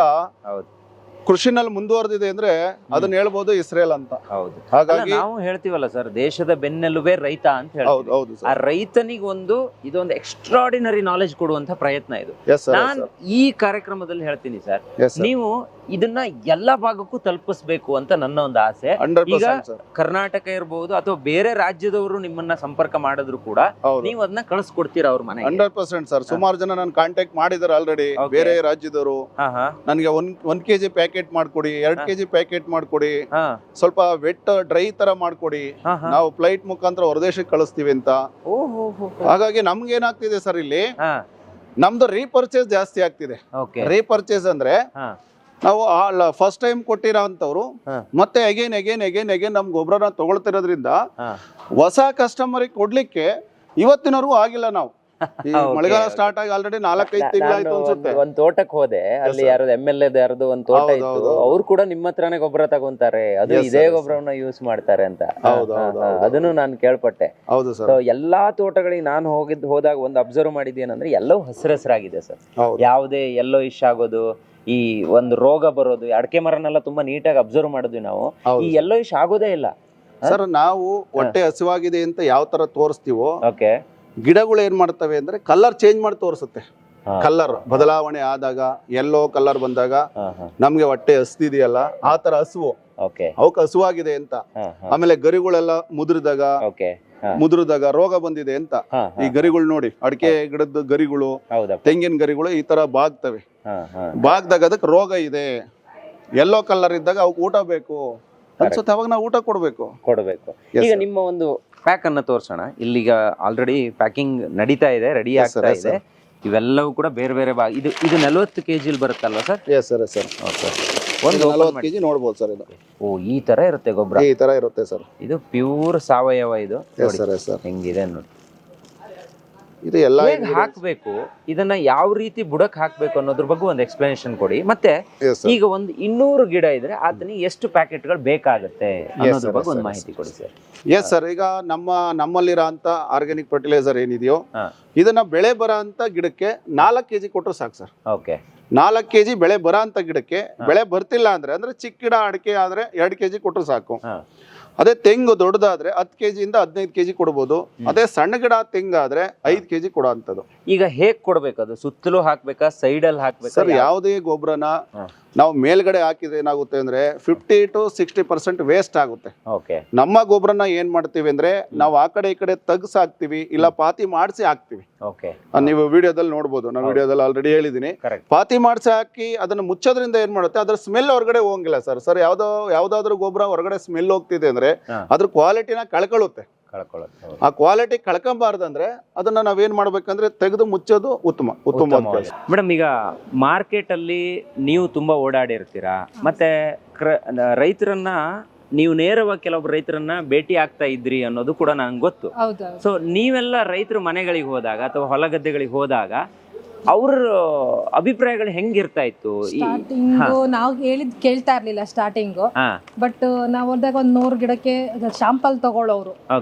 ಕೃಷಿನಲ್ಲಿ ಮುಂದುವರೆದಿದೆ ಅಂದ್ರೆ ಅದನ್ನ ಹೇಳ್ಬೋದು ಇಸ್ರೇಲ್ ಅಂತ. ಹಾಗಾಗಿ ನಾವು ಹೇಳ್ತೀವಲ್ಲ ಸರ್, ದೇಶದ ಬೆನ್ನೆಲುಬೆ ರೈತ ಅಂತ ಹೇಳ್ತೀವಿ. ಆ ರೈತನಿಗೆ ಇದೊಂದು ಎಕ್ಸ್ಟ್ರಾರ್ಡಿನರಿ ನಾಲೆಜ್ ಕೊಡುವಂತ ಪ್ರಯತ್ನ ಇದು. ನಾನು ಈ ಕಾರ್ಯಕ್ರಮದಲ್ಲಿ ಹೇಳ್ತೀನಿ ಸರ್, ನೀವು ಇದನ್ನ ಎಲ್ಲಾ ಭಾಗಕ್ಕೂ ತಲುಪಿಸ್ಬೇಕು ಅಂತ ನನ್ನ ಒಂದು ಆಸೆ. ಈಗ ಕರ್ನಾಟಕ ಇರಬಹುದು ಅಥವಾ ಬೇರೆ ರಾಜ್ಯದವರು ನಿಮ್ಮನ್ನ ಸಂಪರ್ಕ ಮಾಡಿದ್ರು ಕೂಡ ನೀವು ಅದನ್ನ ಕಳಿಸ್ಕೊಡ್ತೀರಾ ಅವ್ರ ಮನೆಗೆ? 100% ಸರ್. ಸುಮಾರು ಜನ ನಾನು ಕಾಂಟ್ಯಾಕ್ಟ್ ಮಾಡಿದಾರೆ ಆಲ್ರೆಡಿ, ಬೇರೆ ರಾಜ್ಯದವರು. ನನಗೆ 1 kg ಪ್ಯಾಕೆಟ್ ಮಾಡ್ಕೊಡಿ, 2 kg ಪ್ಯಾಕೆಟ್ ಮಾಡ್ಕೊಡಿ, ಸ್ವಲ್ಪ ವೆಟ್ ಡ್ರೈ ತರ ಮಾಡ್ಕೊಡಿ, ನಾವು ಫ್ಲೈಟ್ ಮುಖಾಂತರ ಹೊರದೇಶಕ್ಕೆ ಕಳಿಸ್ತೀವಿ ಅಂತ. ಹಾಗಾಗಿ ನಮ್ಗೆ ಏನಾಗ್ತಿದೆ ಸರ್, ಇಲ್ಲಿ ನಮ್ದು ರೀಪರ್ಚೇಸ್ ಜಾಸ್ತಿ ಆಗ್ತಿದೆ. ರೀಪರ್ಚೇಸ್ ಅಂದ್ರೆ ನಾವು ಫಸ್ಟ್ ಟೈಮ್ ಕೊಟ್ಟಿರೋ ಅಂತವ್ರು ಮತ್ತೆ ಅಗೇನ್ ನಮ್ ಗೊಬ್ಬರನ ತಗೊಳ್ತಿರೋದ್ರಿಂದ ಹೊಸ ಕಸ್ಟಮರ್ ಕೊಡ್ಲಿಕ್ಕೆ ಇವತ್ತಿನವರೆಗೂ ಆಗಿಲ್ಲ ನಾವು. ಈ ಮಳೆಗಾಲ ಸ್ಟಾರ್ಟ್ ಆಗಿ ಆಲ್ರೆಡಿ 4-5 ತಿಂಗಳಾಯ್ತು ಅನ್ಸುತ್ತೆ. ಒಂದ್ ತೋಟಕ್ಕೆ ಹೋದೆ, ಅಲ್ಲಿ ಯಾರು MLA ಯಾರ್ದು ಒಂದ್ ತೋಟ ಇತ್ತು, ಅವ್ರು ಕೂಡ ನಿಮ್ಮ ಹತ್ರನೇ ಗೊಬ್ಬರ ತಗೊಂತಾರೆ, ಅದು ಇದೇ ಗೊಬ್ಬರವನ್ನ ಯೂಸ್ ಮಾಡ್ತಾರೆ ಅಂತ. ಅದನ್ನು ನಾನು ಕೇಳ್ಪಟ್ಟೆ. ಹೌದು ಸರ್. ಎಲ್ಲಾ ತೋಟಗಳಿಗೆ ನಾನು ಹೋದಾಗ ಒಂದು ಅಬ್ಸರ್ವ್ ಮಾಡಿದ್ದೇನಂದ್ರೆ ಎಲ್ಲವೂ ಹಸಿರಾಗಿದೆ ಸರ್. ಯಾವುದೇ ಎಲ್ಲೋ ಇಶ್ ಆಗೋದು, ಈ ಒಂದು ರೋಗ ಬರೋದು, ಅಡಕೆ ಮರನೆಲ್ಲ ತುಂಬಾ ನೀಟಾಗಿ ಅಬ್ಸರ್ವ್ ಮಾಡಿದ್ವಿ ನಾವು, ಈ ಎಲ್ಲೋ ಇಶ್ ಆಗೋದೇ ಇಲ್ಲ ಸರ್. ನಾವು ಹೊಟ್ಟೆ ಹಸಿವಾಗಿದೆ ಅಂತ ಯಾವ ತರ ತೋರಿಸ್ತೀವೋ, ಗಿಡಗಳು ಏನ್ ಮಾಡ್ತವೆ ಅಂದ್ರೆ ಕಲರ್ ಚೇಂಜ್ ಮಾಡಿ ತೋರಿಸುತ್ತೆ. ಕಲರ್ ಬದಲಾವಣೆ ಆದಾಗ, ಎಲ್ಲೋ ಕಲರ್ ಬಂದಾಗ ನಮ್ಗೆ ಹೊಟ್ಟೆ ಹಸ್ದಿದೆಯಲ್ಲ ಆ ತರ ಹಸುವು, ಅವಕ್ಕೆ ಹಸುವಾಗಿದೆ ಅಂತ. ಆಮೇಲೆ ಗರಿಗಳೆಲ್ಲ ಮುದ್ರದಾಗ ರೋಗ ಬಂದಿದೆ ಅಂತ. ಈ ಗರಿಗಳು ನೋಡಿ, ಅಡಿಕೆ ಗಿಡದ ಗರಿಗಳು, ತೆಂಗಿನ ಗರಿಗಳು ಈ ತರ ಬಾಗ್ದಾಗ ಅದಕ್ಕೆ ರೋಗ ಇದೆ. ಎಲ್ಲೋ ಕಲರ್ ಇದ್ದಾಗ ಅವಕ್ಕೆ ಊಟ ಬೇಕು ಅನ್ಸುತ್ತೆ, ಅವಾಗ ನಾವು ಊಟ ಕೊಡ್ಬೇಕು. ಈಗ ನಿಮ್ಮ ಒಂದು ಪ್ಯಾಕ್ ಅನ್ನ ತೋರ್ಸೋಣ. ಇಲ್ಲಿಗ ಆಲ್ರೆಡಿ ಪ್ಯಾಕಿಂಗ್ ನಡೀತಾ ಇದೆ, ರೆಡಿ ಆಗ್ತಾ ಇದೆ. ಇವೆಲ್ಲವೂ ಕೂಡ ಬೇರೆ ಬೇರೆ ಇದು 40 kg ಬರುತ್ತಲ್ವಾ ಸರ್? ಒಂದು 40 kg ನೋಡ್ಬೋದು ಸರ್ ಇದು. ಓ, ಈ ತರ ಇರುತ್ತೆ ಗೊಬ್ಬರ? ಈ ತರ ಇರುತ್ತೆ ಸರ್. ಇದು ಪ್ಯೂರ್ ಸಾವಯವ. ಇದು ಸರ್ ಹೆಂಗಿದೆ ನೋಡಿ. ಇದು ಎಲ್ಲ ಹಾಕ್ಬೇಕು, ಇದನ್ನ ಯಾವ ರೀತಿ ಬುಡಕ್ ಹಾಕ್ಬೇಕು ಅನ್ನೋದ್ರ ಬಗ್ಗೆ ಒಂದು ಎಕ್ಸ್ಪ್ಲನೇಷನ್ ಕೊಡಿ. ಮತ್ತೆ ಈಗ ಒಂದು 200 ಗಿಡ ಇದ್ರೆ ಅದನ್ನ ಎಷ್ಟು ಪ್ಯಾಕೆಟ್ಗಳು ಬೇಕಾಗುತ್ತೆ ಅನ್ನೋದ್ರ ಬಗ್ಗೆ ಒಂದು ಮಾಹಿತಿ ಕೊಡಿ ಸರ್. Yes sir. ಈಗ ನಮ್ಮಲ್ಲಿರೋ ಅಂತ ಆರ್ಗ್ಯಾನಿಕ್ ಫರ್ಟಿಲೈಸರ್ ಏನಿದೆಯೋ ಇದನ್ನ ಬೆಳೆ ಬರ ಅಂತ ಗಿಡಕ್ಕೆ 4 kg ಕೊಟ್ಟರು ಸಾಕು ಸರ್. 4 kg ಬೆಳೆ ಬರ ಅಂತ ಗಿಡಕ್ಕೆ. ಬೆಳೆ ಬರ್ತಿಲ್ಲ ಅಂದ್ರೆ ಚಿಕ್ಕ ಗಿಡ ಅಡಿಕೆ ಆದ್ರೆ 2 kg ಕೊಟ್ಟರು ಸಾಕು. ಅದೇ ತೆಂಗು ದೊಡ್ಡದಾದ್ರೆ 10 kg ಇಂದ 15 kg ಕೊಡ್ಬೋದು. ಅದೇ ಸಣ್ಣ ಗಿಡ ತೆಂಗಾದ್ರೆ 5 kg ಕೊಡೋ ಅಂತದ್ದು. ಈಗ ಹೇಗ್ ಕೊಡ್ಬೇಕು? ಅದು ಸುತ್ತಲೂ ಹಾಕ್ಬೇಕಾ, ಸೈಡ್ ಅಲ್ಲಿ ಹಾಕ್ಬೇಕಾ? ಸರ್, ಯಾವುದೇ ಗೊಬ್ಬರನ ನಾವು ಮೇಲ್ಗಡೆ ಹಾಕಿದ್ರೆ ಏನಾಗುತ್ತೆ ಅಂದ್ರೆ 50 to 60% ವೇಸ್ಟ್ ಆಗುತ್ತೆ. ನಮ್ಮ ಗೊಬ್ಬರನ ಏನ್ ಮಾಡ್ತೀವಿ ಅಂದ್ರೆ ನಾವು ಆ ಕಡೆ ಈ ಕಡೆ ತಗ್ಸ್ ಹಾಕ್ತಿವಿ, ಇಲ್ಲ ಪಾತಿ ಮಾಡಿಸಿ ಹಾಕ್ತಿವಿ. ನೀವು ವಿಡಿಯೋದಲ್ಲಿ ನೋಡ್ಬೋದು, ನಾನು ವಿಡಿಯೋದಲ್ಲಿ ಆಲ್ರೆಡಿ ಹೇಳಿದೀನಿ. ಪಾತಿ ಮಾಡಿಸಿ ಹಾಕಿ ಅದನ್ನ ಮುಚ್ಚೋದ್ರಿಂದ ಏನ್ ಮಾಡುತ್ತೆ, ಅದ್ರ ಸ್ಮೆಲ್ ಹೊರಗಡೆ ಹೋಗಂಗಿಲ್ಲ ಸರ್. ಯಾವ್ದಾದ್ರು ಗೊಬ್ಬರ ಹೊರಗಡೆ ಸ್ಮೆಲ್ ಹೋಗ್ತಿದೆ ಅಂದ್ರೆ ಅದ್ರ ಕ್ವಾಲಿಟಿನ ಕಳ್ಕೊಳ್ಳುತ್ತೆ. ಆ ಕ್ವಾಲಿಟಿ ಕಳ್ಕೊಂಬಾರ್ದಂದ್ರೆ ಅದನ್ನ ನಾವೇನ್ ಮಾಡ್ಬೇಕಂದ್ರೆ ತೆಗೆದು ಮುಚ್ಚೋದು ಉತ್ತಮ. ಮೇಡಮ್, ಈಗ ಮಾರ್ಕೆಟ್ ಅಲ್ಲಿ ನೀವು ತುಂಬಾ ಓಡಾಡಿರ್ತೀರಾ, ಮತ್ತೆ ರೈತರನ್ನ ನೀವು ನೇರವಾಗಿ ಕೆಲವೊಬ್ರು ರೈತರನ್ನ ಭೇಟಿ ಆಗ್ತಾ ಇದ್ರಿ ಅನ್ನೋದು ಕೂಡ ನಂಗೆ ಗೊತ್ತು. ಸೊ ನೀವೆಲ್ಲ ರೈತರ ಮನೆಗಳಿಗೆ ಹೋದಾಗ ಅಥವಾ ಹೊಲ ಗದ್ದೆಗಳಿಗೆ ಹೋದಾಗ ಅವ್ರ ಅಭಿಪ್ರಾಯಗಳು ಹೆಂಗಿರ್ತಾ ಇತ್ತು? ನಾವು ಹೇಳಿದ್ ಕೇಳ್ತಾ ಇರ್ಲಿಲ್ಲ ಸ್ಟಾರ್ಟಿಂಗು. ಬಟ್ ನಾವ್ ಹೋದಾಗ 100 ಗಿಡಕ್ಕೆ ಶಾಂಪಲ್ ತಗೊಳ್ಳೋರು,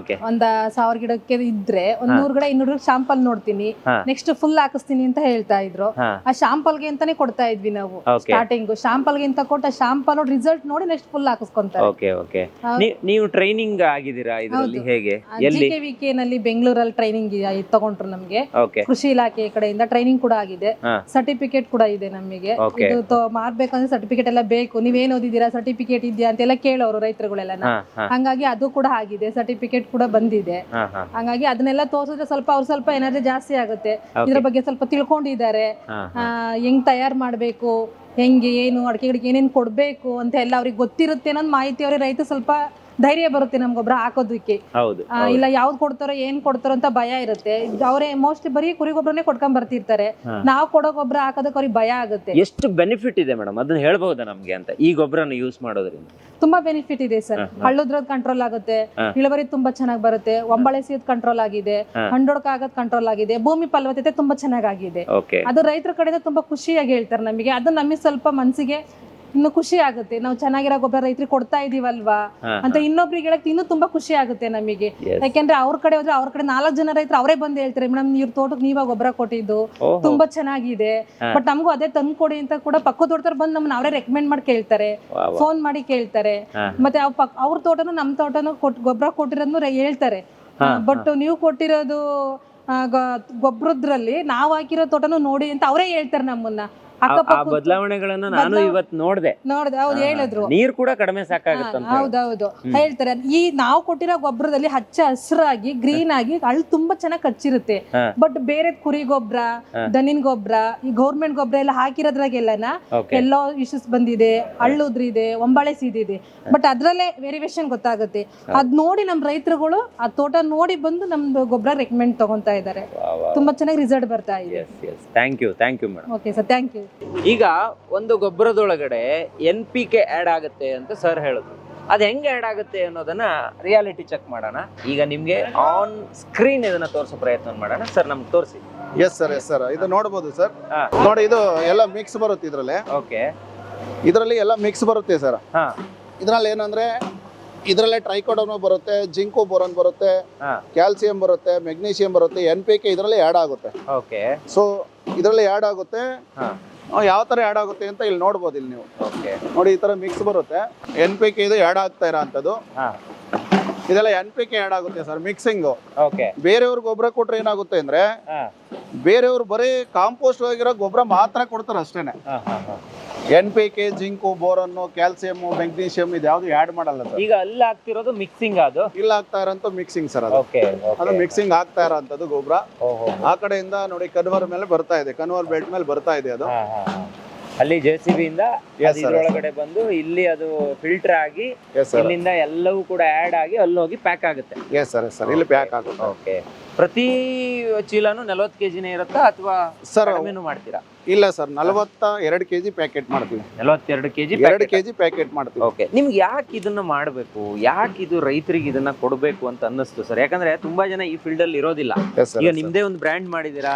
1000 ಗಿಡಕ್ಕೆ ಇದ್ರೆ 100 ಗಿಡ 200 ಶಾಂಪಲ್ ನೋಡ್ತೀನಿ, ನೆಕ್ಸ್ಟ್ ಫುಲ್ ಹಾಕಿಸ್ತೀನಿ ಅಂತ ಹೇಳ್ತಾ ಇದ್ರು. ಆ ಶಾಂಪಲ್ಗೆ ಅಂತಾನೆ ಕೊಡ್ತಾ ಇದ್ವಿ ನಾವು ಸ್ಟಾರ್ಟಿಂಗ್. ಶಾಂಪಲ್ಗೆ ಅಂತ ಕೊಟ್ಟ ಶಾಂಪಲ್ ರಿಸಲ್ಟ್ ನೋಡಿ ನೆಕ್ಸ್ಟ್ ಫುಲ್ ಹಾಕಿಸ್ಕೊಂತಾರೆ. ನೀವು ಟ್ರೈನಿಂಗ್ ಆಗಿದ್ದೀರಾ ಇದರಲ್ಲಿ? ಹೇಗೆ? JKVK ನಲ್ಲಿ ಬೆಂಗಳೂರಲ್ಲಿ ಟ್ರೈನಿಂಗ್ ತಗೊಂಡ್ರು ನಮ್ಗೆ. ಕೃಷಿ ಇಲಾಖೆ ಕಡೆಯಿಂದ ಟ್ರೈನಿಂಗ್ ಕೂಡ ಆಗಿದೆ, ಸರ್ಟಿಫಿಕೇಟ್ ಕೂಡ ಇದೆ ನಮಗೆ. ಇದು ಮಾಡ್ಬೇಕಂದ್ರೆ ಸರ್ಟಿಫಿಕೇಟ್ ಎಲ್ಲ ಬೇಕು, ನೀವೇನ್ ಓದಿದೀರಾ, ಸರ್ಟಿಫಿಕೇಟ್ ಇದೆಯಾ ಅಂತೆಲ್ಲ ಕೇಳೋರು ರೈತರುಗಳೆಲ್ಲ. ಹಂಗಾಗಿ ಅದು ಕೂಡ ಆಗಿದೆ, ಸರ್ಟಿಫಿಕೇಟ್ ಕೂಡ ಬಂದಿದೆ. ಹಂಗಾಗಿ ಅದನ್ನೆಲ್ಲ ತೋರಿಸಿದ್ರೆ ಸ್ವಲ್ಪ ಎನರ್ಜಿ ಜಾಸ್ತಿ ಆಗುತ್ತೆ. ಇದ್ರ ಬಗ್ಗೆ ಸ್ವಲ್ಪ ತಿಳ್ಕೊಂಡಿದ್ದಾರೆ, ಹೆಂಗ್ ತಯಾರು ಮಾಡ್ಬೇಕು, ಹೆಂಗೆ ಏನು ಅಡಿಕೆ ಗಿಡಕ್ಕೆ ಏನೇನ್ ಕೊಡ್ಬೇಕು ಅಂತ ಎಲ್ಲ ಅವ್ರಿಗೆ ಗೊತ್ತಿರುತ್ತೆ ಅನ್ನೋದು ಮಾಹಿತಿ. ಅವ್ರಿಗೆ ರೈತ ಸ್ವಲ್ಪ ಧೈರ್ಯ ಬರುತ್ತೆ ನಮ್ ಗೊಬ್ಬರ ಹಾಕೋದಕ್ಕೆ. ಇಲ್ಲ ಯಾವ್ದು ಕೊಡ್ತಾರೋ ಏನ್ ಕೊಡ್ತಾರೋ ಅಂತ ಭಯ ಇರುತ್ತೆ. ಅವರೇ ಮೋಸ್ಟ್ಲಿ ಬರೀ ಕುರಿ ಗೊಬ್ಬರನೇ ಕೊಡ್ಕೊಂಡ್ ಬರ್ತಿರ್ತಾರೆ. ನಾವು ಕೊಡೋ ಗೊಬ್ಬರ ಹಾಕೋದಕ್ಕೆ ಅವ್ರಿಗೆ ಭಯ ಆಗುತ್ತೆ. ಎಷ್ಟು ಬೆನಿಫಿಟ್ ಇದೆ ಮೇಡಮ್, ಅದನ್ನ ಹೇಳ್ಬಹುದಾ ನಮ್ಗೆ ಅಂತ? ಈ ಗೊಬ್ಬರನ ಯೂಸ್ ಮಾಡೋದ್ರಿಂದ ತುಂಬಾ ಬೆನಿಫಿಟ್ ಇದೆ ಸರ್. ಹಳ್ಳದ್ರದ್ ಕಂಟ್ರೋಲ್ ಆಗುತ್ತೆ, ಇಳುವರಿ ತುಂಬಾ ಚೆನ್ನಾಗಿ ಬರುತ್ತೆ, ಒಂಬಳೆಸಿಯೋದ್ ಕಂಟ್ರೋಲ್ ಆಗಿದೆ, ಹಣ್ಣೊಡ್ಕ ಆಗೋದ್ ಕಂಟ್ರೋಲ್ ಆಗಿದೆ, ಭೂಮಿ ಫಲವತ್ತತೆ ತುಂಬಾ ಚೆನ್ನಾಗಿದೆ. ಅದು ರೈತರ ಕಡೆಯಿಂದ ತುಂಬಾ ಖುಷಿಯಾಗಿ ಹೇಳ್ತಾರೆ ನಮಗೆ. ಅದು ನಮಗೆ ಸ್ವಲ್ಪ ಮನ್ಸಿಗೆ ಇನ್ನು ಖುಷಿ ಆಗುತ್ತೆ. ನಾವು ಚೆನ್ನಾಗಿರೋ ಗೊಬ್ಬರ ರೈತರಿಗೆ ಕೊಡ್ತಾ ಇದೀವಲ್ವಾ ಅಂತ ಇನ್ನೊಬ್ರಿಗೆ ಹೇಳಕ್ ಇನ್ನೂ ತುಂಬಾ ಖುಷಿ ಆಗುತ್ತೆ ನಮಗೆ. ಯಾಕೆಂದ್ರೆ ಅವ್ರ ಕಡೆ ಹೋದ್ರೆ ಅವ್ರ ಕಡೆ 4 ಜನ ರೈತರು ಅವರೇ ಬಂದು ಹೇಳ್ತಾರೆ, ಮೇಡಮ್ ಇವ್ರ ತೋಟಕ್ಕೆ ನೀವಾಗ ಗೊಬ್ಬರ ಕೊಟ್ಟಿದ್ದು ತುಂಬಾ ಚೆನ್ನಾಗಿದೆ, ಬಟ್ ನಮಗೂ ಅದೇ ತಂದು ಕೊಡಿ ಅಂತ ಕೂಡ ಪಕ್ಕದ ತೋಟದವ್ರು ಬಂದು ನಮ್ಮನ್ನ ಅವರೇ ರೆಕಮೆಂಡ್ ಮಾಡಿ ಕೇಳ್ತಾರೆ, ಫೋನ್ ಮಾಡಿ ಕೇಳ್ತಾರೆ. ಮತ್ತೆ ಅವ್ರ ತೋಟನು ನಮ್ಮ ತೋಟನು ಗೊಬ್ಬರ ಕೊಟ್ಟಿರೋದ್ನು ಹೇಳ್ತಾರೆ. ಬಟ್ ನೀವು ಕೊಟ್ಟಿರೋದು ಗೊಬ್ಬರದ್ರಲ್ಲಿ ನಾವ್ ಹಾಕಿರೋ ತೋಟನು ನೋಡಿ ಅಂತ ಅವರೇ ಹೇಳ್ತಾರೆ ನಮ್ಮನ್ನ. ಬದಲಾವಣೆಗಳನ್ನ ನಾನು ಇವತ್ತು ನೋಡ್ದೆ. ಹೌದು, ಹೇಳಿದ್ರು ನೀರ್ ಕೂಡ ಕಡಿಮೆ ಸಾಕಾಗುತ್ತೆ. ಹೌದೌದು ಹೇಳ್ತಾರೆ. ಈ ನಾವು ಕೊಟ್ಟಿರೋ ಗೊಬ್ಬರದಲ್ಲಿ ಹಚ್ಚ ಹಸಿರಾಗಿ ಗ್ರೀನ್ ಆಗಿ ಹಳ್ಳು ತುಂಬಾ ಚೆನ್ನಾಗಿ ಕಚ್ಚಿರುತ್ತೆ. ಬಟ್ ಬೇರೆ ಕುರಿ ಗೊಬ್ಬರ, ದನಿನ್ ಗೊಬ್ಬರ, ಈ ಗೌರ್ಮೆಂಟ್ ಗೊಬ್ಬರ ಎಲ್ಲ ಹಾಕಿರೋದ್ರಾಗೆಲ್ಲನ ಎಲ್ಲೋ ಇಶ್ಯೂಸ್ ಬಂದಿದೆ, ಹಳ್ಳುದ್ರಿದೆ, ಒಂಬಳೆ ಸೀದಿದೆ. ಬಟ್ ಅದ್ರಲ್ಲೇ ವೇರಿಯೇಷನ್ ಗೊತ್ತಾಗುತ್ತೆ. ಅದ್ ನೋಡಿ ನಮ್ ರೈತರುಗಳು ಆ ತೋಟ ನೋಡಿ ಬಂದು ನಮ್ದು ಗೊಬ್ಬರ ರೆಕಮೆಂಡ್ ತಗೊಂತಾ ಇದ್ದಾರೆ. ತುಂಬಾ ಚೆನ್ನಾಗಿ ರಿಸಲ್ಟ್ ಬರ್ತಾ ಇದೆ. Thank you madam. Okay sir, thank you. ಈಗ ಒಂದು ಗೊಬ್ಬರದೊಳಗಡೆ NPK ಆಡ್ ಆಗುತ್ತೆ ಅಂತ ಸರ್ ಹೇಳಿದ್ರು. ಅದು ಹೆಂಗೆ ಆ್ಯಡ್ ಆಗುತ್ತೆ ಅನ್ನೋದನ್ನ ರಿಯಾಲಿಟಿ ಚೆಕ್ ಮಾಡೋಣ. ಈಗ ನಿಮ್ಗೆ ಆನ್ ಸ್ಕ್ರೀನ್ ಇದನ್ನ ತೋರಿಸೋ ಪ್ರಯತ್ನ ಮಾಡೋಣ. ಸರ್ ನಮ್ಗೆ ತೋರಿಸಿ. ಎಸ್ ಸರ್ ಇದು ನೋಡ್ಬೋದು ಸರ್. ನೋಡಿ ಇದು ಎಲ್ಲ ಮಿಕ್ಸ್ ಬರುತ್ತೆ ಇದ್ರಲ್ಲಿ. ಓಕೆ, ಇದರಲ್ಲಿ ಎಲ್ಲ ಮಿಕ್ಸ್ ಬರುತ್ತೆ ಸರ್. ಹಾ, ಇದ್ರಲ್ಲಿ ಏನಂದ್ರೆ ಇದರಲ್ಲೇ ಟ್ರೈಕೋಡರ್ಮ ಬರುತ್ತೆ, ಜಿಂಕು ಬೋರಾನ್ ಬರುತ್ತೆ, ಹಾ, ಕ್ಯಾಲ್ಸಿಯಂ ಬರುತ್ತೆ, ಮೆಗ್ನೀಷಿಯಂ ಬರುತ್ತೆ, NPK ಇದರಲ್ಲಿ ಆ್ಯಡ್ ಆಗುತ್ತೆ. ಓಕೆ, ಸೊ ಇದರಲ್ಲಿ ಆ್ಯಡ್ ಆಗುತ್ತೆ. ಹಾ, ಯಾವ ತರ ಆ್ಯಡ್ ಆಗುತ್ತೆ ಅಂತ ಇಲ್ಲಿ ನೋಡ್ಬೋದು. ಇಲ್ಲಿ ನೀವು ಓಕೆ, ನೋಡಿ ಈ ತರ ಮಿಕ್ಸ್ ಬರುತ್ತೆ. NPK ಇದು ಆ್ಯಡ್ ಆಗ್ತಾ ಇರೋ ಅಂಥದ್ದು. ಹಾ, ಇದೆಲ್ಲ NPK ಆ್ಯಡ್ ಆಗುತ್ತೆ ಸರ್ ಮಿಕ್ಸಿಂಗ್. ಓಕೆ, ಬೇರೆಯವ್ರ ಗೊಬ್ಬರ ಕೊಟ್ರೆ ಏನಾಗುತ್ತೆ ಅಂದ್ರೆ ಹಾ, ಬೇರೆಯವ್ರು ಬರೀ ಕಾಂಪೋಸ್ಟ್ ಆಗಿರೋ ಗೊಬ್ಬರ ಮಾತ್ರ ಕೊಡ್ತಾರೆ ಅಷ್ಟೇನೆ. ಹಾ, ಹಾ, ಹಾ. NPK, zinc, boron, calcium, magnesium ಇದ್ಯಾವುದು ಆ್ಯಡ್ ಮಾಡಲ್ಲ ಸರ್. ಈಗ ಅಲ್ಲಿ ಆಗ್ತಿರೋದು ಮಿಕ್ಸಿಂಗ್, ಅದು ಇಲ್ಲ ಆಗ್ತಾ ಇರೋಂಥ ಮಿಕ್ಸಿಂಗ್ ಸರ್. ಅದು ಓಕೆ, ಅದು ಮಿಕ್ಸಿಂಗ್ ಆಗ್ತಾ ಇರೋಂಥದ್ದು ಗೊಬ್ಬರ. ಆ ಕಡೆಯಿಂದ ನೋಡಿ ಕನ್ವರ್ ಮೇಲೆ ಬರ್ತಾ ಇದೆ, ಕನ್ವರ್ ಬೆಲ್ಟ್ ಮೇಲೆ ಬರ್ತಾ ಇದೆ ಅದು. ಅಲ್ಲಿ JCB ಇಂದ ಇದ್ರೊಳಗಡೆ ಬಂದು ಇಲ್ಲಿ ಅದು ಫಿಲ್ಟರ್ ಆಗಿ ಇಲ್ಲಿಂದ ಎಲ್ಲವೂ ಕೂಡ ಆಡ್ ಆಗಿ ಅಲ್ಲಿ ಹೋಗಿ ಪ್ಯಾಕ್ ಆಗುತ್ತೆ. ಎಸ್ ಸರ್ ಇಲ್ಲಿ ಪ್ಯಾಕ್ ಆಗುತ್ತೆ. ಓಕೆ, ಪ್ರತಿ ಚೀಲನು 40 kg ಇರುತ್ತಾ ಅಥವಾ ಸರ್ ಕಡಿಮೆನೂ ಮಾಡ್ತೀರಾ? ಇಲ್ಲ ಸರ್ 42 kg ಪ್ಯಾಕೆಟ್ ಮಾಡ್ತೀವಿ. 42 kg 2 kg ಪ್ಯಾಕೆಟ್ ಮಾಡ್ತೀವಿ. ಓಕೆ, ನಿಮ್ಗೆ ಯಾಕೆ ಇದನ್ನ ಮಾಡಬೇಕು, ಯಾಕೆ ಇದು ರೈತರಿಗೆ ಇದನ್ನ ಕೊಡಬೇಕು ಅಂತ ಅನ್ನಿಸ್ತು ಸರ್? ಯಾಕಂದ್ರೆ ತುಂಬಾ ಜನ ಈ ಫೀಲ್ಡ್ ಅಲ್ಲಿ ಇರೋದಿಲ್ಲ. ಈಗ ನಿಮ್ದೇ ಒಂದು ಬ್ರ್ಯಾಂಡ್ ಮಾಡಿದೀರಾ,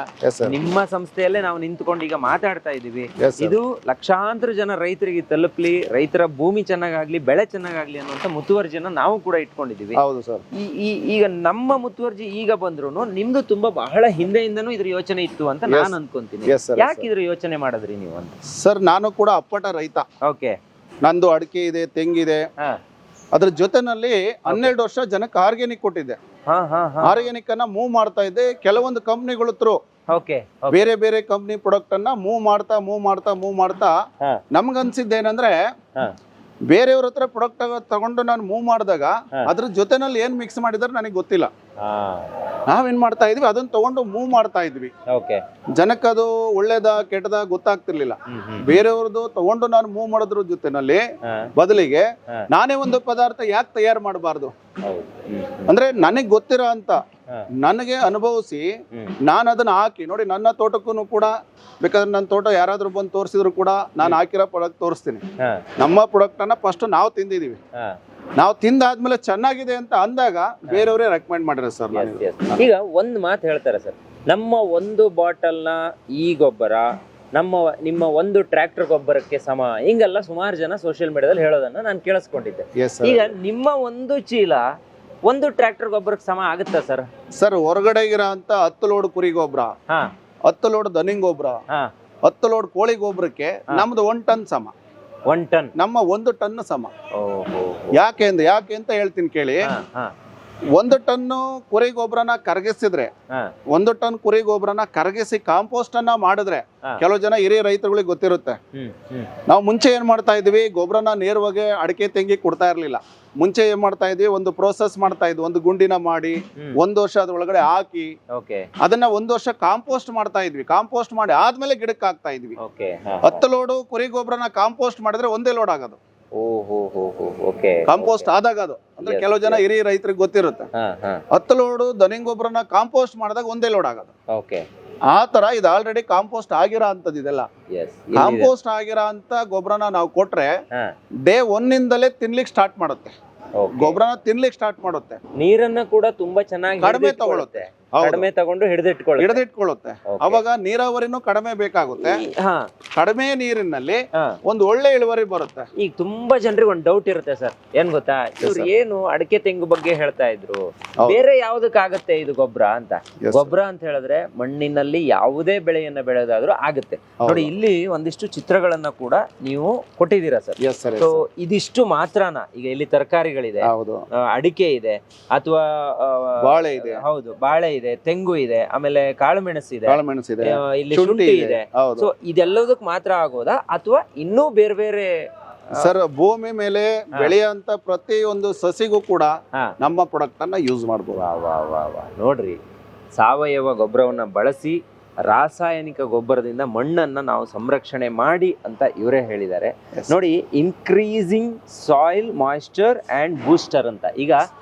ನಿಮ್ಮ ಸಂಸ್ಥೆಯಲ್ಲೇ ನಾವು ನಿಂತ್ಕೊಂಡು ಈಗ ಮಾತಾಡ್ತಾ ಇದೀವಿ. ಇದು ಲಕ್ಷಾಂತರ ಜನ ರೈತರಿಗೆ ತಲುಪಲಿ, ರೈತರ ಭೂಮಿ ಚೆನ್ನಾಗಾಗ್ಲಿ, ಬೆಳೆ ಚೆನ್ನಾಗಾಗ್ಲಿ ಅನ್ನುವಂತ ಮುತುವರ್ಜಿಯನ್ನ ನಾವು ಕೂಡ ಇಟ್ಕೊಂಡಿದೀವಿ. ಹೌದು ಸರ್. ಈಗ ನಮ್ಮ ಮುತುವರ್ಜಿ ಈಗ ಬಂದ್ರು ನಿಮ್ದು ತುಂಬಾ ಬಹಳ ಹಿಂದೆಯಿಂದನೂ ಇದ್ರ ಯೋಚನೆ ಇತ್ತು ಅಂತ ನಾನು ಅನ್ಕೊಂತೀನಿ. ಯಾಕೆ ಇದ್ರ ಯೋಚನೆ ಮಾಡಿದ್ರಿ ನೀವು ಅಂತ? ಸರ್ ನಾನು ಕೂಡ ಅಪ್ಪಟ ರೈತ. ಓಕೆ, ನಂದು ಅಡಿಕೆ ಇದೆ, ತೆಂಗಿದೆ. ಅದ್ರ ಜೊತೆನಲ್ಲಿ 12 ವರ್ಷ ಜನಕ್ಕೆ ಆರ್ಗ್ಯಾನಿಕ್ ಕೊಟ್ಟಿದ್ದೆ. ಆರ್ಗ್ಯಾನಿಕ್ ಅನ್ನ ಮೂವ್ ಮಾಡ್ತಾ ಇದ್ದೆ ಕೆಲವೊಂದು ಕಂಪ್ನಿಗಳ ಥ್ರೂ. ಬೇರೆ ಬೇರೆ ಕಂಪ್ನಿ ಪ್ರಾಡಕ್ಟ್ ಅನ್ನ ಮೂವ್ ಮಾಡ್ತಾ ನಮ್ಗನ್ಸಿದ್ದೇನಂದ್ರೆ ಬೇರೆಯವ್ರ ಹತ್ರ ಪ್ರಾಡಕ್ಟ್ ತಗೊಂಡು ನಾನು ಮೂವ್ ಮಾಡಿದಾಗ ಅದ್ರ ಜೊತೆನಲ್ಲಿ ಏನ್ ಮಿಕ್ಸ್ ಮಾಡಿದಾರೆ ನನಗೆ ಗೊತ್ತಿಲ್ಲ. ನಾವೇನ್ ಮಾಡ್ತಾ ಇದ್ವಿ ಅದನ್ನ ತಗೊಂಡು ಮೂವ್ ಮಾಡ್ತಾ ಇದ್ವಿ. ಜನಕ್ಕದು ಒಳ್ಳೇದ ಕೆಟ್ಟದ ಗೊತ್ತಾಗ್ತಿರ್ಲಿಲ್ಲ. ಬೇರೆಯವ್ರದ್ದು ತಗೊಂಡು ನಾನು ಮೂವ್ ಮಾಡೋದ್ರ ಜೊತೆನಲ್ಲಿ ಬದಲಿಗೆ ನಾನೇ ಒಂದು ಪದಾರ್ಥ ಯಾಕೆ ತಯಾರು ಮಾಡಬಾರ್ದು ಅಂದ್ರೆ ನನಗ್ ಗೊತ್ತಿರೋ ಅಂತ ನನಗೆ ಅನುಭವಿಸಿ ನಾನು ಅದನ್ನ ಹಾಕಿ ನೋಡಿ. ನನ್ನ ತೋಟಕ್ಕೂ ಕೂಡ ಬೇಕಾದ್ರೆ ನನ್ನ ತೋಟ ಯಾರಾದ್ರೂ ಬಂದು ತೋರಿಸಿದ್ರು ಕೂಡ ನಾನು ಹಾಕಿರೋ ಪ್ರಾಡಕ್ಟ್ ತೋರಿಸ್ತೀನಿ. ನಮ್ಮ ಪ್ರಾಡಕ್ಟ್ ಅನ್ನ ಫಸ್ಟ್ ನಾವು ತಿಂದಿದೀವಿ. ನಾವು ತಿಂದಾದ್ಮೇಲೆ ಚೆನ್ನಾಗಿದೆ ಅಂತ ಅಂದಾಗ ಬೇರೆಯವರೇ ರೆಕಮೆಂಡ್ ಮಾಡಿರೋ ಸರ್. ಈಗ ಒಂದ್ ಮಾತು ಹೇಳ್ತಾರೆ ಸರ್, ನಮ್ಮ ಒಂದು ಬಾಟಲ್ ನ ಈ ಗೊಬ್ಬರ ನಿಮ್ಮ ಒಂದು ಟ್ರ್ಯಾಕ್ಟರ್ ಗೊಬ್ಬರಕ್ಕೆ ಸಮ, ಹಿಂಗೆಲ್ಲ ಸುಮಾರು ಜನ ಸೋಷಿಯಲ್ ಮೀಡಿಯಾದಲ್ಲಿ ಹೇಳೋದನ್ನ ನಾನು ಕೇಳಿಸ್ಕೊಂಡಿದ್ದೆ. ಈಗ ನಿಮ್ಮ ಒಂದು ಚೀಲ ಒಂದು ಟ್ರ್ಯಾಕ್ಟರ್ ಗೊಬ್ಬರಕ್ಕೆ ಸಮ ಆಗುತ್ತಾ ಸರ್? ಸರ್ ಹೊರಗಡೆಗಿರೋ ಅಂತ 10 ಲೋಡ್ ಕುರಿ ಗೊಬ್ಬರ, 10 ಲೋಡ್ ದನಿ ಗೊಬ್ಬರ, 10 ಲೋಡ್ ಕೋಳಿ ಗೊಬ್ಬರಕ್ಕೆ ನಮ್ದು 1 ಟನ್ ಸಮ. 1 ಟನ್ ನಮ್ಮ 1 ಟನ್ ಸಮ. ಯಾಕೆ ಅಂತ ಹೇಳ್ತೀನಿ ಕೇಳಿ. 1 ಟನ್ ಕುರಿ ಗೊಬ್ಬರನ ಕರಗಿಸಿದ್ರೆ, 1 ಟನ್ ಕುರಿ ಗೊಬ್ಬರನ ಕರಗಿಸಿ ಕಾಂಪೋಸ್ಟ್ ಅನ್ನ ಮಾಡಿದ್ರೆ ಕೆಲವು ಜನ ಹಿರಿಯ ರೈತರುಗಳಿಗೆ ಗೊತ್ತಿರುತ್ತೆ. ನಾವು ಮುಂಚೆ ಏನ್ ಮಾಡ್ತಾ ಇದ್ವಿ, ಗೊಬ್ಬರನ ನೇರವಾಗಿ ಅಡಿಕೆ ತೆಂಗಿ ಕೊಡ್ತಾ ಇರ್ಲಿಲ್ಲ. ಮುಂಚೆ ಏನ್ ಮಾಡ್ತಾ ಇದ್ವಿ, ಒಂದು ಪ್ರೋಸೆಸ್ ಮಾಡ್ತಾ ಇದ್ವಿ. ಒಂದು ಗುಂಡಿನ ಮಾಡಿ 1 ವರ್ಷ ಅದ್ರೊಳಗಡೆ ಹಾಕಿ ಅದನ್ನ 1 ವರ್ಷ ಕಾಂಪೋಸ್ಟ್ ಮಾಡ್ತಾ ಇದ್ವಿ. ಕಾಂಪೋಸ್ಟ್ ಮಾಡಿ ಆದ್ಮೇಲೆ ಗಿಡಕ್ಕೆ ಹಾಕ್ತಾ ಇದ್ವಿ. 10 ಲೋಡು ಕುರಿ ಗೊಬ್ಬರನ ಕಾಂಪೋಸ್ಟ್ ಮಾಡಿದ್ರೆ 1 ಲೋಡ್ ಆಗೋದು. ಕಾಂಪೋಸ್ಟ್ ಆದಾಗ ಅದು ಅಂದ್ರೆ ಕೆಲವು ಜನ ಹಿರಿಯ ರೈತರಿಗೆ ಗೊತ್ತಿರುತ್ತೆ. 10 ಲೋಡು ದನಿ ಗೊಬ್ಬರನ ಕಾಂಪೋಸ್ಟ್ ಮಾಡಿದಾಗ 1 ಲೋಡ್ ಆಗೋದು. ಆ ತರ ಇದು ಆಲ್ರೆಡಿ ಕಾಂಪೋಸ್ಟ್ ಆಗಿರೋ ಅಂತದ್ದು. ಇದೆಲ್ಲ ಕಾಂಪೋಸ್ಟ್ ಆಗಿರೋ ಅಂತ ಗೊಬ್ಬರನ ನಾವು ಕೊಟ್ರೆ ಡೇ 1 ಇಂದಲೇ ತಿನ್ಲಿಕ್ಕೆ ಸ್ಟಾರ್ಟ್ ಮಾಡುತ್ತೆ. ಗೊಬ್ಬರನ ತಿನ್ಲಿಕ್ಕೆ ಸ್ಟಾರ್ಟ್ ಮಾಡುತ್ತೆ. ನೀರನ್ನ ಕೂಡ ತುಂಬಾ ಚೆನ್ನಾಗಿ ಕಡಿಮೆ ತಗೊಳುತ್ತೆ. ಕಡಿಮೆ ತಗೊಂಡು ಹಿಡಿದಿಟ್ಕೊಳ್ಳುತ್ತೆ. ಅವಾಗ ನೀರಾವರಿನೂ ಕಡಿಮೆ ಬೇಕಾಗುತ್ತೆ. ಕಡಿಮೆ ನೀರಿನಲ್ಲಿ ಒಂದು ಒಳ್ಳೆ ಇಳುವರಿ ಬರುತ್ತೆ. ಈಗ ತುಂಬಾ ಜನರಿಗೆ ಒಂದು ಡೌಟ್ ಇರುತ್ತೆ ಸರ್, ಏನ್ ಗೊತ್ತಾ, ಇವ್ರು ಏನು ಅಡಿಕೆ ತೆಂಗು ಬಗ್ಗೆ ಹೇಳ್ತಾ ಇದ್ರು, ಬೇರೆ ಯಾವ್ದಕ್ಕಾಗತ್ತೆ ಇದು ಗೊಬ್ಬರ ಅಂತ. ಗೊಬ್ಬರ ಅಂತ ಹೇಳಿದ್ರೆ ಮಣ್ಣಿನಲ್ಲಿ ಯಾವುದೇ ಬೆಳೆಯನ್ನ ಬೆಳೆಯೋದಾದ್ರೂ ಆಗುತ್ತೆ. ನೋಡಿ ಇಲ್ಲಿ ಒಂದಿಷ್ಟು ಚಿತ್ರಗಳನ್ನ ಕೂಡ ನೀವು ಕೊಟ್ಟಿದ್ದೀರಾ ಸರ್. ಸೊ ಇದಿಷ್ಟು ಮಾತ್ರನಾ? ಈಗ ಇಲ್ಲಿ ತರಕಾರಿಗಳಿದೆ, ಅಡಿಕೆ ಇದೆ, ಅಥವಾ ಬಾಳೆ ಇದೆ. ಹೌದು, ಬಾಳೆ ಇದೆ, ತೆಂಗು ಇದೆ, ಆಮೇಲೆ ಕಾಳುಮೆಣಸು ಇದೆ, ಇಲ್ಲಿ ಶುಂಠಿ ಇದೆ. ಸೊ ಇದೆಲ್ಲದಕ್ಕೆ ಮಾತ್ರ ಆಗೋದಾ ಅಥವಾ ಇನ್ನೂ ಬೇರೆ ಬೇರೆ? ಸರ್ ಭೂಮಿ ಮೇಲೆ ಬೆಳೆಯುವಂತ ಪ್ರತಿಯೊಂದು ಸಸಿಗೂ ಕೂಡ ನಮ್ಮ ಪ್ರಾಡಕ್ಟ್ ಅನ್ನ ಯೂಸ್ ಮಾಡಬಹುದು. ನೋಡ್ರಿ, ಸಾವಯವ ಗೊಬ್ಬರವನ್ನ ಬಳಸಿ ರಾಸಾಯನಿಕ ಗೊಬ್ಬರದಿಂದ ಮಣ್ಣನ್ನ ನಾವು ಸಂರಕ್ಷಣೆ ಮಾಡಿ ಅಂತ ಇವರೇ ಹೇಳಿದ್ದಾರೆ. ನೋಡಿ, increasing soil moisture and booster ಅಂತ. ಈಗ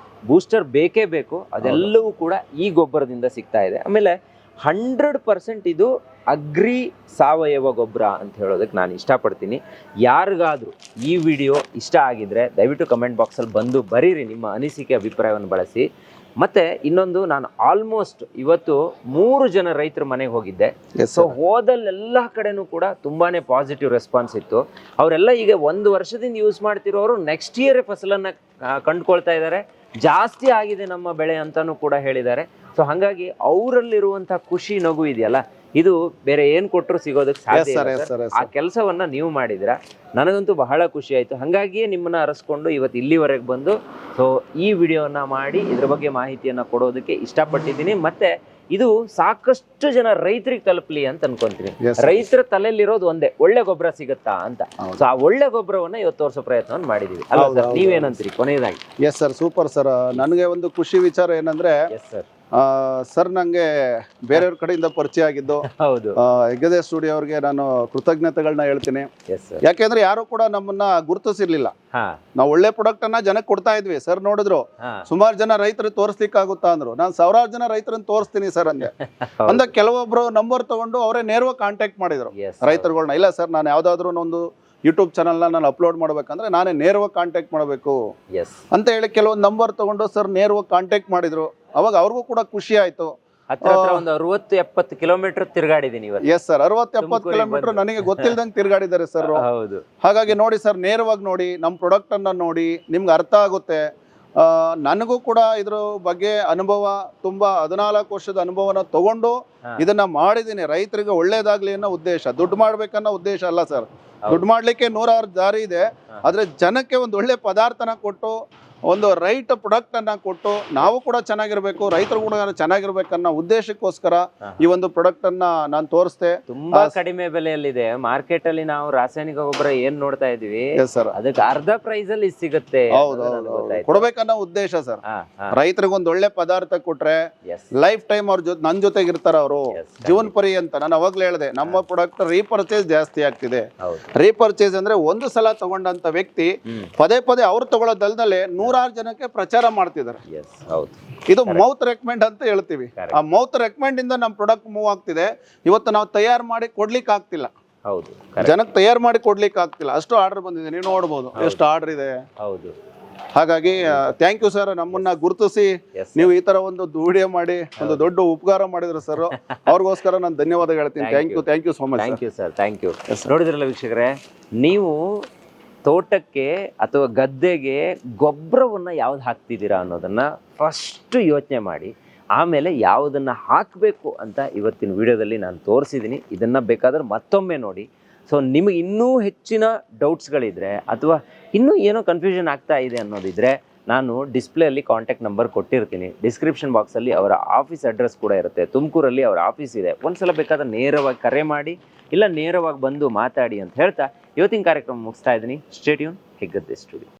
ಬೂಸ್ಟರ್ ಬೇಕೇ ಬೇಕು, ಅದೆಲ್ಲವೂ ಕೂಡ ಈ ಗೊಬ್ಬರದಿಂದ ಸಿಗ್ತಾ ಇದೆ. ಆಮೇಲೆ 100% ಇದು ಅಗ್ರಿ ಸಾವಯವ ಗೊಬ್ಬರ ಅಂತ ಹೇಳೋದಕ್ಕೆ ನಾನು ಇಷ್ಟಪಡ್ತೀನಿ. ಯಾರಿಗಾದರೂ ಈ ವಿಡಿಯೋ ಇಷ್ಟ ಆಗಿದ್ರೆ ದಯವಿಟ್ಟು ಕಮೆಂಟ್ ಬಾಕ್ಸಲ್ಲಿ ಬಂದು ಬರೀರಿ ನಿಮ್ಮ ಅನಿಸಿಕೆ ಅಭಿಪ್ರಾಯವನ್ನು ಬಳಸಿ. ಮತ್ತು ಇನ್ನೊಂದು, ನಾನು ಆಲ್ಮೋಸ್ಟ್ ಇವತ್ತು 3 ಜನ ರೈತರ ಮನೆಗೆ ಹೋಗಿದ್ದೆ. ಸೊ ಹೋದಲ್ಲೆಲ್ಲ ಕಡೆನೂ ಕೂಡ ತುಂಬಾ ಪಾಸಿಟಿವ್ ರೆಸ್ಪಾನ್ಸ್ ಇತ್ತು. ಅವರೆಲ್ಲ ಈಗ 1 ವರ್ಷದಿಂದ ಯೂಸ್ ಮಾಡ್ತಿರೋರು ನೆಕ್ಸ್ಟ್ ಇಯರ್ ಫಸಲನ್ನು ಕಂಡುಕೊಳ್ತಾ ಇದ್ದಾರೆ. ಜಾಸ್ತಿ ಆಗಿದೆ ನಮ್ಮ ಬೆಳೆ ಅಂತಲೂ ಕೂಡ ಹೇಳಿದ್ದಾರೆ. ಸೊ ಹಾಗಾಗಿ ಅವರಲ್ಲಿರುವಂಥ ಖುಷಿ ನಗು ಇದೆಯಲ್ಲ, ಇದು ಬೇರೆ ಏನು ಕೊಟ್ಟರು ಸಿಗೋದಕ್ಕೆ ಸಾಧ್ಯ ಇಲ್ಲ. ಆ ಕೆಲಸವನ್ನ ನೀವು ಮಾಡಿದಿರಾ, ನನಗಂತೂ ಬಹಳ ಖುಷಿ ಆಯಿತು. ಹಾಗಾಗಿಯೇ ನಿಮ್ಮನ್ನ ಅರಸ್ಕೊಂಡು ಇವತ್ತು ಇಲ್ಲಿವರೆಗೆ ಬಂದು ಸೊ ಈ ವಿಡಿಯೋನ ಮಾಡಿ ಇದ್ರ ಬಗ್ಗೆ ಮಾಹಿತಿಯನ್ನು ಕೊಡೋದಕ್ಕೆ ಇಷ್ಟಪಟ್ಟಿದ್ದೀನಿ. ಮತ್ತೆ ಇದು ಸಾಕಷ್ಟು ಜನ ರೈತರಿಗೆ ತಲುಪಲಿ ಅಂತ ಅನ್ಕೊಂತೀನಿ. ರೈತರ ತಲೆಯಲ್ಲಿರೋದು ಒಂದೇ, ಒಳ್ಳೆ ಗೊಬ್ಬರ ಸಿಗುತ್ತಾ ಅಂತ. ಸೊ ಆ ಒಳ್ಳೆ ಗೊಬ್ಬರವನ್ನ ಇವತ್ತು ತೋರಿಸೋ ಪ್ರಯತ್ನವನ್ನು ಮಾಡಿದೀವಿ ಅಲ್ಲ ಸರ್? ನೀವೇನಂತೀರಿ ಕೊನೆಯದಾಗಿ? Yes sir, super sir. ನನಗೆ ಒಂದು ಖುಷಿ ವಿಚಾರ ಏನಂದ್ರೆ, ಎಸ್ ಸರ್, ಸರ್ ನಂಗೆ ಬೇರೆಯವ್ರ ಕಡೆಯಿಂದ ಪರಿಚಯ ಆಗಿದ್ದು. ಹೌದು, ಹೆಗ್ಗದೆ ಸ್ಟುಡಿಯೋ ಅವ್ರಿಗೆ ನಾನು ಕೃತಜ್ಞತೆಗಳನ್ನ ಹೇಳ್ತೀನಿ. Yes sir. ಯಾಕೆಂದ್ರೆ ಯಾರು ಕೂಡ ನಮ್ಮನ್ನ ಗುರುತಿಸಿರ್ಲಿಲ್ಲ. ನಾವು ಒಳ್ಳೆ ಪ್ರಾಡಕ್ಟ್ ಅನ್ನ ಜನಕ್ಕೆ ಕೊಡ್ತಾ ಇದ್ವಿ. ಸರ್ ನೋಡಿದ್ರು, ಸುಮಾರು ಜನ ರೈತರು ತೋರಿಸ್ಲಿಕ್ಕಾಗುತ್ತಾ ಅಂದ್ರು. ನಾನು 1000 ಜನ ರೈತರನ್ನ ತೋರಿಸ್ತೀನಿ ಸರ್ ಅಂದೆ. ಅಂದ ಕೆಲವೊಬ್ರು ನಂಬರ್ ತಗೊಂಡು ಅವರೇ ನೇರವಾಗಿ ಕಾಂಟ್ಯಾಕ್ಟ್ ಮಾಡಿದ್ರು ರೈತರುಗಳನ್ನ. ಇಲ್ಲ ಸರ್, ನಾನು ಯಾವ್ದಾದ್ರು ಒಂದು ಯೂಟ್ಯೂಬ್ ಚಾನಲ್ನ ನಾನು ಅಪ್ಲೋಡ್ ಮಾಡ್ಬೇಕಂದ್ರೆ ನಾನೇ ನೇರವಾಗಿ ಕಾಂಟ್ಯಾಕ್ಟ್ ಮಾಡಬೇಕು ಅಂತ ಹೇಳಿ ಕೆಲವೊಂದು ನಂಬರ್ ತಗೊಂಡು ಸರ್ ನೇರವಾಗಿ ಕಾಂಟ್ಯಾಕ್ಟ್ ಮಾಡಿದ್ರು. ಅವಾಗ ಅವ್ರಿಗೂ ಕೂಡ ಖುಷಿ ಆಯ್ತು. ಒಂದು 60-70 ಕಿಲೋಮೀಟರ್ ತಿರುಗಾಡಿದೀನಿ. ಎಸ್ ಸರ್, 60-70 ಕಿಲೋಮೀಟರ್ ನನಗೆ ಗೊತ್ತಿಲ್ದಂಗೆ ತಿರುಗಾಡಿದ್ದಾರೆ ಸರ್. ಹೌದು. ಹಾಗಾಗಿ ನೋಡಿ ಸರ್, ನೇರವಾಗಿ ನೋಡಿ, ನಮ್ಮ ಪ್ರಾಡಕ್ಟ್ ಅನ್ನ ನೋಡಿ, ನಿಮ್ಗೆ ಅರ್ಥ ಆಗುತ್ತೆ. ನನಗೂ ಕೂಡ ಇದ್ರ ಬಗ್ಗೆ ಅನುಭವ ತುಂಬಾ 14 ವರ್ಷದ ಅನುಭವನ ತಗೊಂಡು ಇದನ್ನ ಮಾಡಿದೀನಿ. ರೈತರಿಗೆ ಒಳ್ಳೇದಾಗ್ಲಿ ಅನ್ನೋ ಉದ್ದೇಶ, ದುಡ್ಡು ಮಾಡ್ಬೇಕನ್ನೋ ಉದ್ದೇಶ ಅಲ್ಲ ಸರ್. ದುಡ್ಡು ಮಾಡ್ಲಿಕ್ಕೆ 100 ದಾರಿ ಇದೆ. ಆದ್ರೆ ಜನಕ್ಕೆ ಒಂದು ಒಳ್ಳೆ ಪದಾರ್ಥನ ಕೊಟ್ಟು, ಒಂದು ರೈಟ್ ಪ್ರಾಡಕ್ಟ್ ಅನ್ನ ಕೊಟ್ಟು, ನಾವು ಕೂಡ ಚೆನ್ನಾಗಿರ್ಬೇಕು, ರೈತರು ಕೂಡ ಚೆನ್ನಾಗಿರ್ಬೇಕನ್ನೋ ಉದ್ದೇಶಕ್ಕೋಸ್ಕರ ಈ ಒಂದು ಪ್ರಾಡಕ್ಟ್ ಅನ್ನ ನಾನು ತೋರಿಸ್ತೆ. ತುಂಬಾ ಕಡಿಮೆ ಬೆಲೆಯಲ್ಲಿದೆ. ಮಾರ್ಕೆಟ್ ಅಲ್ಲಿ ನಾವು ರಾಸಾಯನಿಕ ಗೊಬ್ಬರ ಏನ್ ನೋಡ್ತಾ ಇದೀವಿ, ಅದಕ್ಕೆ ಅರ್ಧ ಪ್ರೈಸ್ ಅಲ್ಲಿ ಸಿಗುತ್ತೆ. ಕೊಡ್ಬೇಕನ್ನೋ ಉದ್ದೇಶ ಸರ್. ರೈತರಿಗೆ ಒಂದು ಒಳ್ಳೆ ಪದಾರ್ಥ ಕೊಟ್ರೆ ಲೈಫ್ ಟೈಮ್ ಅವ್ರ ನನ್ ಜೊತೆಗೆ ಇರ್ತಾರ ಅವರು, ಜೀವನ ಪರ್ಯಂತ. ನಾನು ಅವಾಗ್ಲೇ ಹೇಳಿದೆ, ನಮ್ಮ ಪ್ರಾಡಕ್ಟ್ ರೀಪರ್ಚೇಸ್ ಜಾಸ್ತಿ ಆಗ್ತಿದೆ. ರೀಪರ್ಚೇಸ್ ಅಂದ್ರೆ ಒಂದು ಸಲ ತಗೊಂಡಂತ ವ್ಯಕ್ತಿ ಪದೇ ಪದೇ ಅವ್ರು ತಗೊಳ್ಳೋದಲ್ದಲೆ 100 ಜನಕ್ಕೆ ಪ್ರಚಾರ ಮಾಡ್ತಿದ್ದಾರೆ. ಇದು ಮೌತ್ ರೆಕಮೆಂಡ್ ಅಂತ ಹೇಳ್ತೀವಿ. ಆ ಮೌತ್ ರೆಕಮೆಂಡ್ ಇಂದ ನಮ್ಮ ಪ್ರಾಡಕ್ಟ್ ಮೂವ್ ಆಗ್ತಿದೆ. ಇವತ್ತು ನಾವು ತಯಾರು ಮಾಡಿ ಕೊಡ್ಲಿಕ್ಕೆ ಆಗ್ತಿಲ್ಲ, ಜನಕ್ಕೆ ತಯಾರು ಮಾಡಿ ಕೊಡ್ಲಿಕ್ಕೆ ಆಗ್ತಿಲ್ಲ. ಅಷ್ಟು ಆರ್ಡರ್ ಬಂದಿದೆ, ನೀವು ನೋಡ್ಬೋದು ಎಷ್ಟು ಆರ್ಡರ್ ಇದೆ. ಹಾಗಾಗಿ ಥ್ಯಾಂಕ್ ಯು ಸರ್, ನಮ್ಮನ್ನ ಗುರುತಿಸಿ ನೀವು ಈ ತರ ಒಂದು ವಿಡಿಯೋ ಮಾಡಿ ಒಂದು ದೊಡ್ಡ ಉಪಕಾರ ಮಾಡಿದ್ರು ಸರ್. ಅವ್ರಿಗೋಸ್ಕರ ನಾನು ಧನ್ಯವಾದ ಹೇಳ್ತೀನಿ. Thank you so much. Thank you sir, thank you. ನೋಡಿದ್ರಲ್ಲ ವೀಕ್ಷಕರೇ, ನೀವು ತೋಟಕ್ಕೆ ಅಥವಾ ಗದ್ದೆಗೆ ಗೊಬ್ಬರವನ್ನು ಯಾವ್ದು ಹಾಕ್ತಿದ್ದೀರಾ ಅನ್ನೋದನ್ನ ಫಸ್ಟ್ ಯೋಚನೆ ಮಾಡಿ, ಆಮೇಲೆ ಯಾವುದನ್ನ ಹಾಕಬೇಕು ಅಂತ ಇವತ್ತಿನ ವಿಡಿಯೋದಲ್ಲಿ ನಾನು ತೋರಿಸಿದ್ದೀನಿ. ಇದನ್ನ ಬೇಕಾದ್ರೆ ಮತ್ತೊಮ್ಮೆ ನೋಡಿ. ಸೊ ನಿಮಗೆ ಇನ್ನೂ ಹೆಚ್ಚಿನ ಡೌಟ್ಸ್ಗಳಿದ್ರೆ ಅಥವಾ ಇನ್ನೂ ಏನೋ ಕನ್ಫ್ಯೂಷನ್ ಆಗ್ತಾ ಇದೆ ಅನ್ನೋದಿದ್ರೆ, ನಾನು ಡಿಸ್ಪ್ಲೇಯಲ್ಲಿ ಕಾಂಟ್ಯಾಕ್ಟ್ ನಂಬರ್ ಕೊಟ್ಟಿರ್ತೀನಿ. ಡಿಸ್ಕ್ರಿಪ್ಷನ್ ಬಾಕ್ಸಲ್ಲಿ ಅವರ ಆಫೀಸ್ ಅಡ್ರೆಸ್ ಕೂಡ ಇರುತ್ತೆ. ತುಮಕೂರಲ್ಲಿ ಅವರ ಆಫೀಸ್ ಇದೆ. ಒಂದ್ಸಲ ಬೇಕಾದ್ರೆ ನೇರವಾಗಿ ಕರೆ ಮಾಡಿ, ಇಲ್ಲ ನೇರವಾಗಿ ಬಂದು ಮಾತಾಡಿ ಅಂತ ಹೇಳ್ತಾ ಇವತ್ತಿನ ಕಾರ್ಯಕ್ರಮ ಮುಗಿಸ್ತಾ ಇದ್ದೀನಿ. Stay tune, Heggadde studio.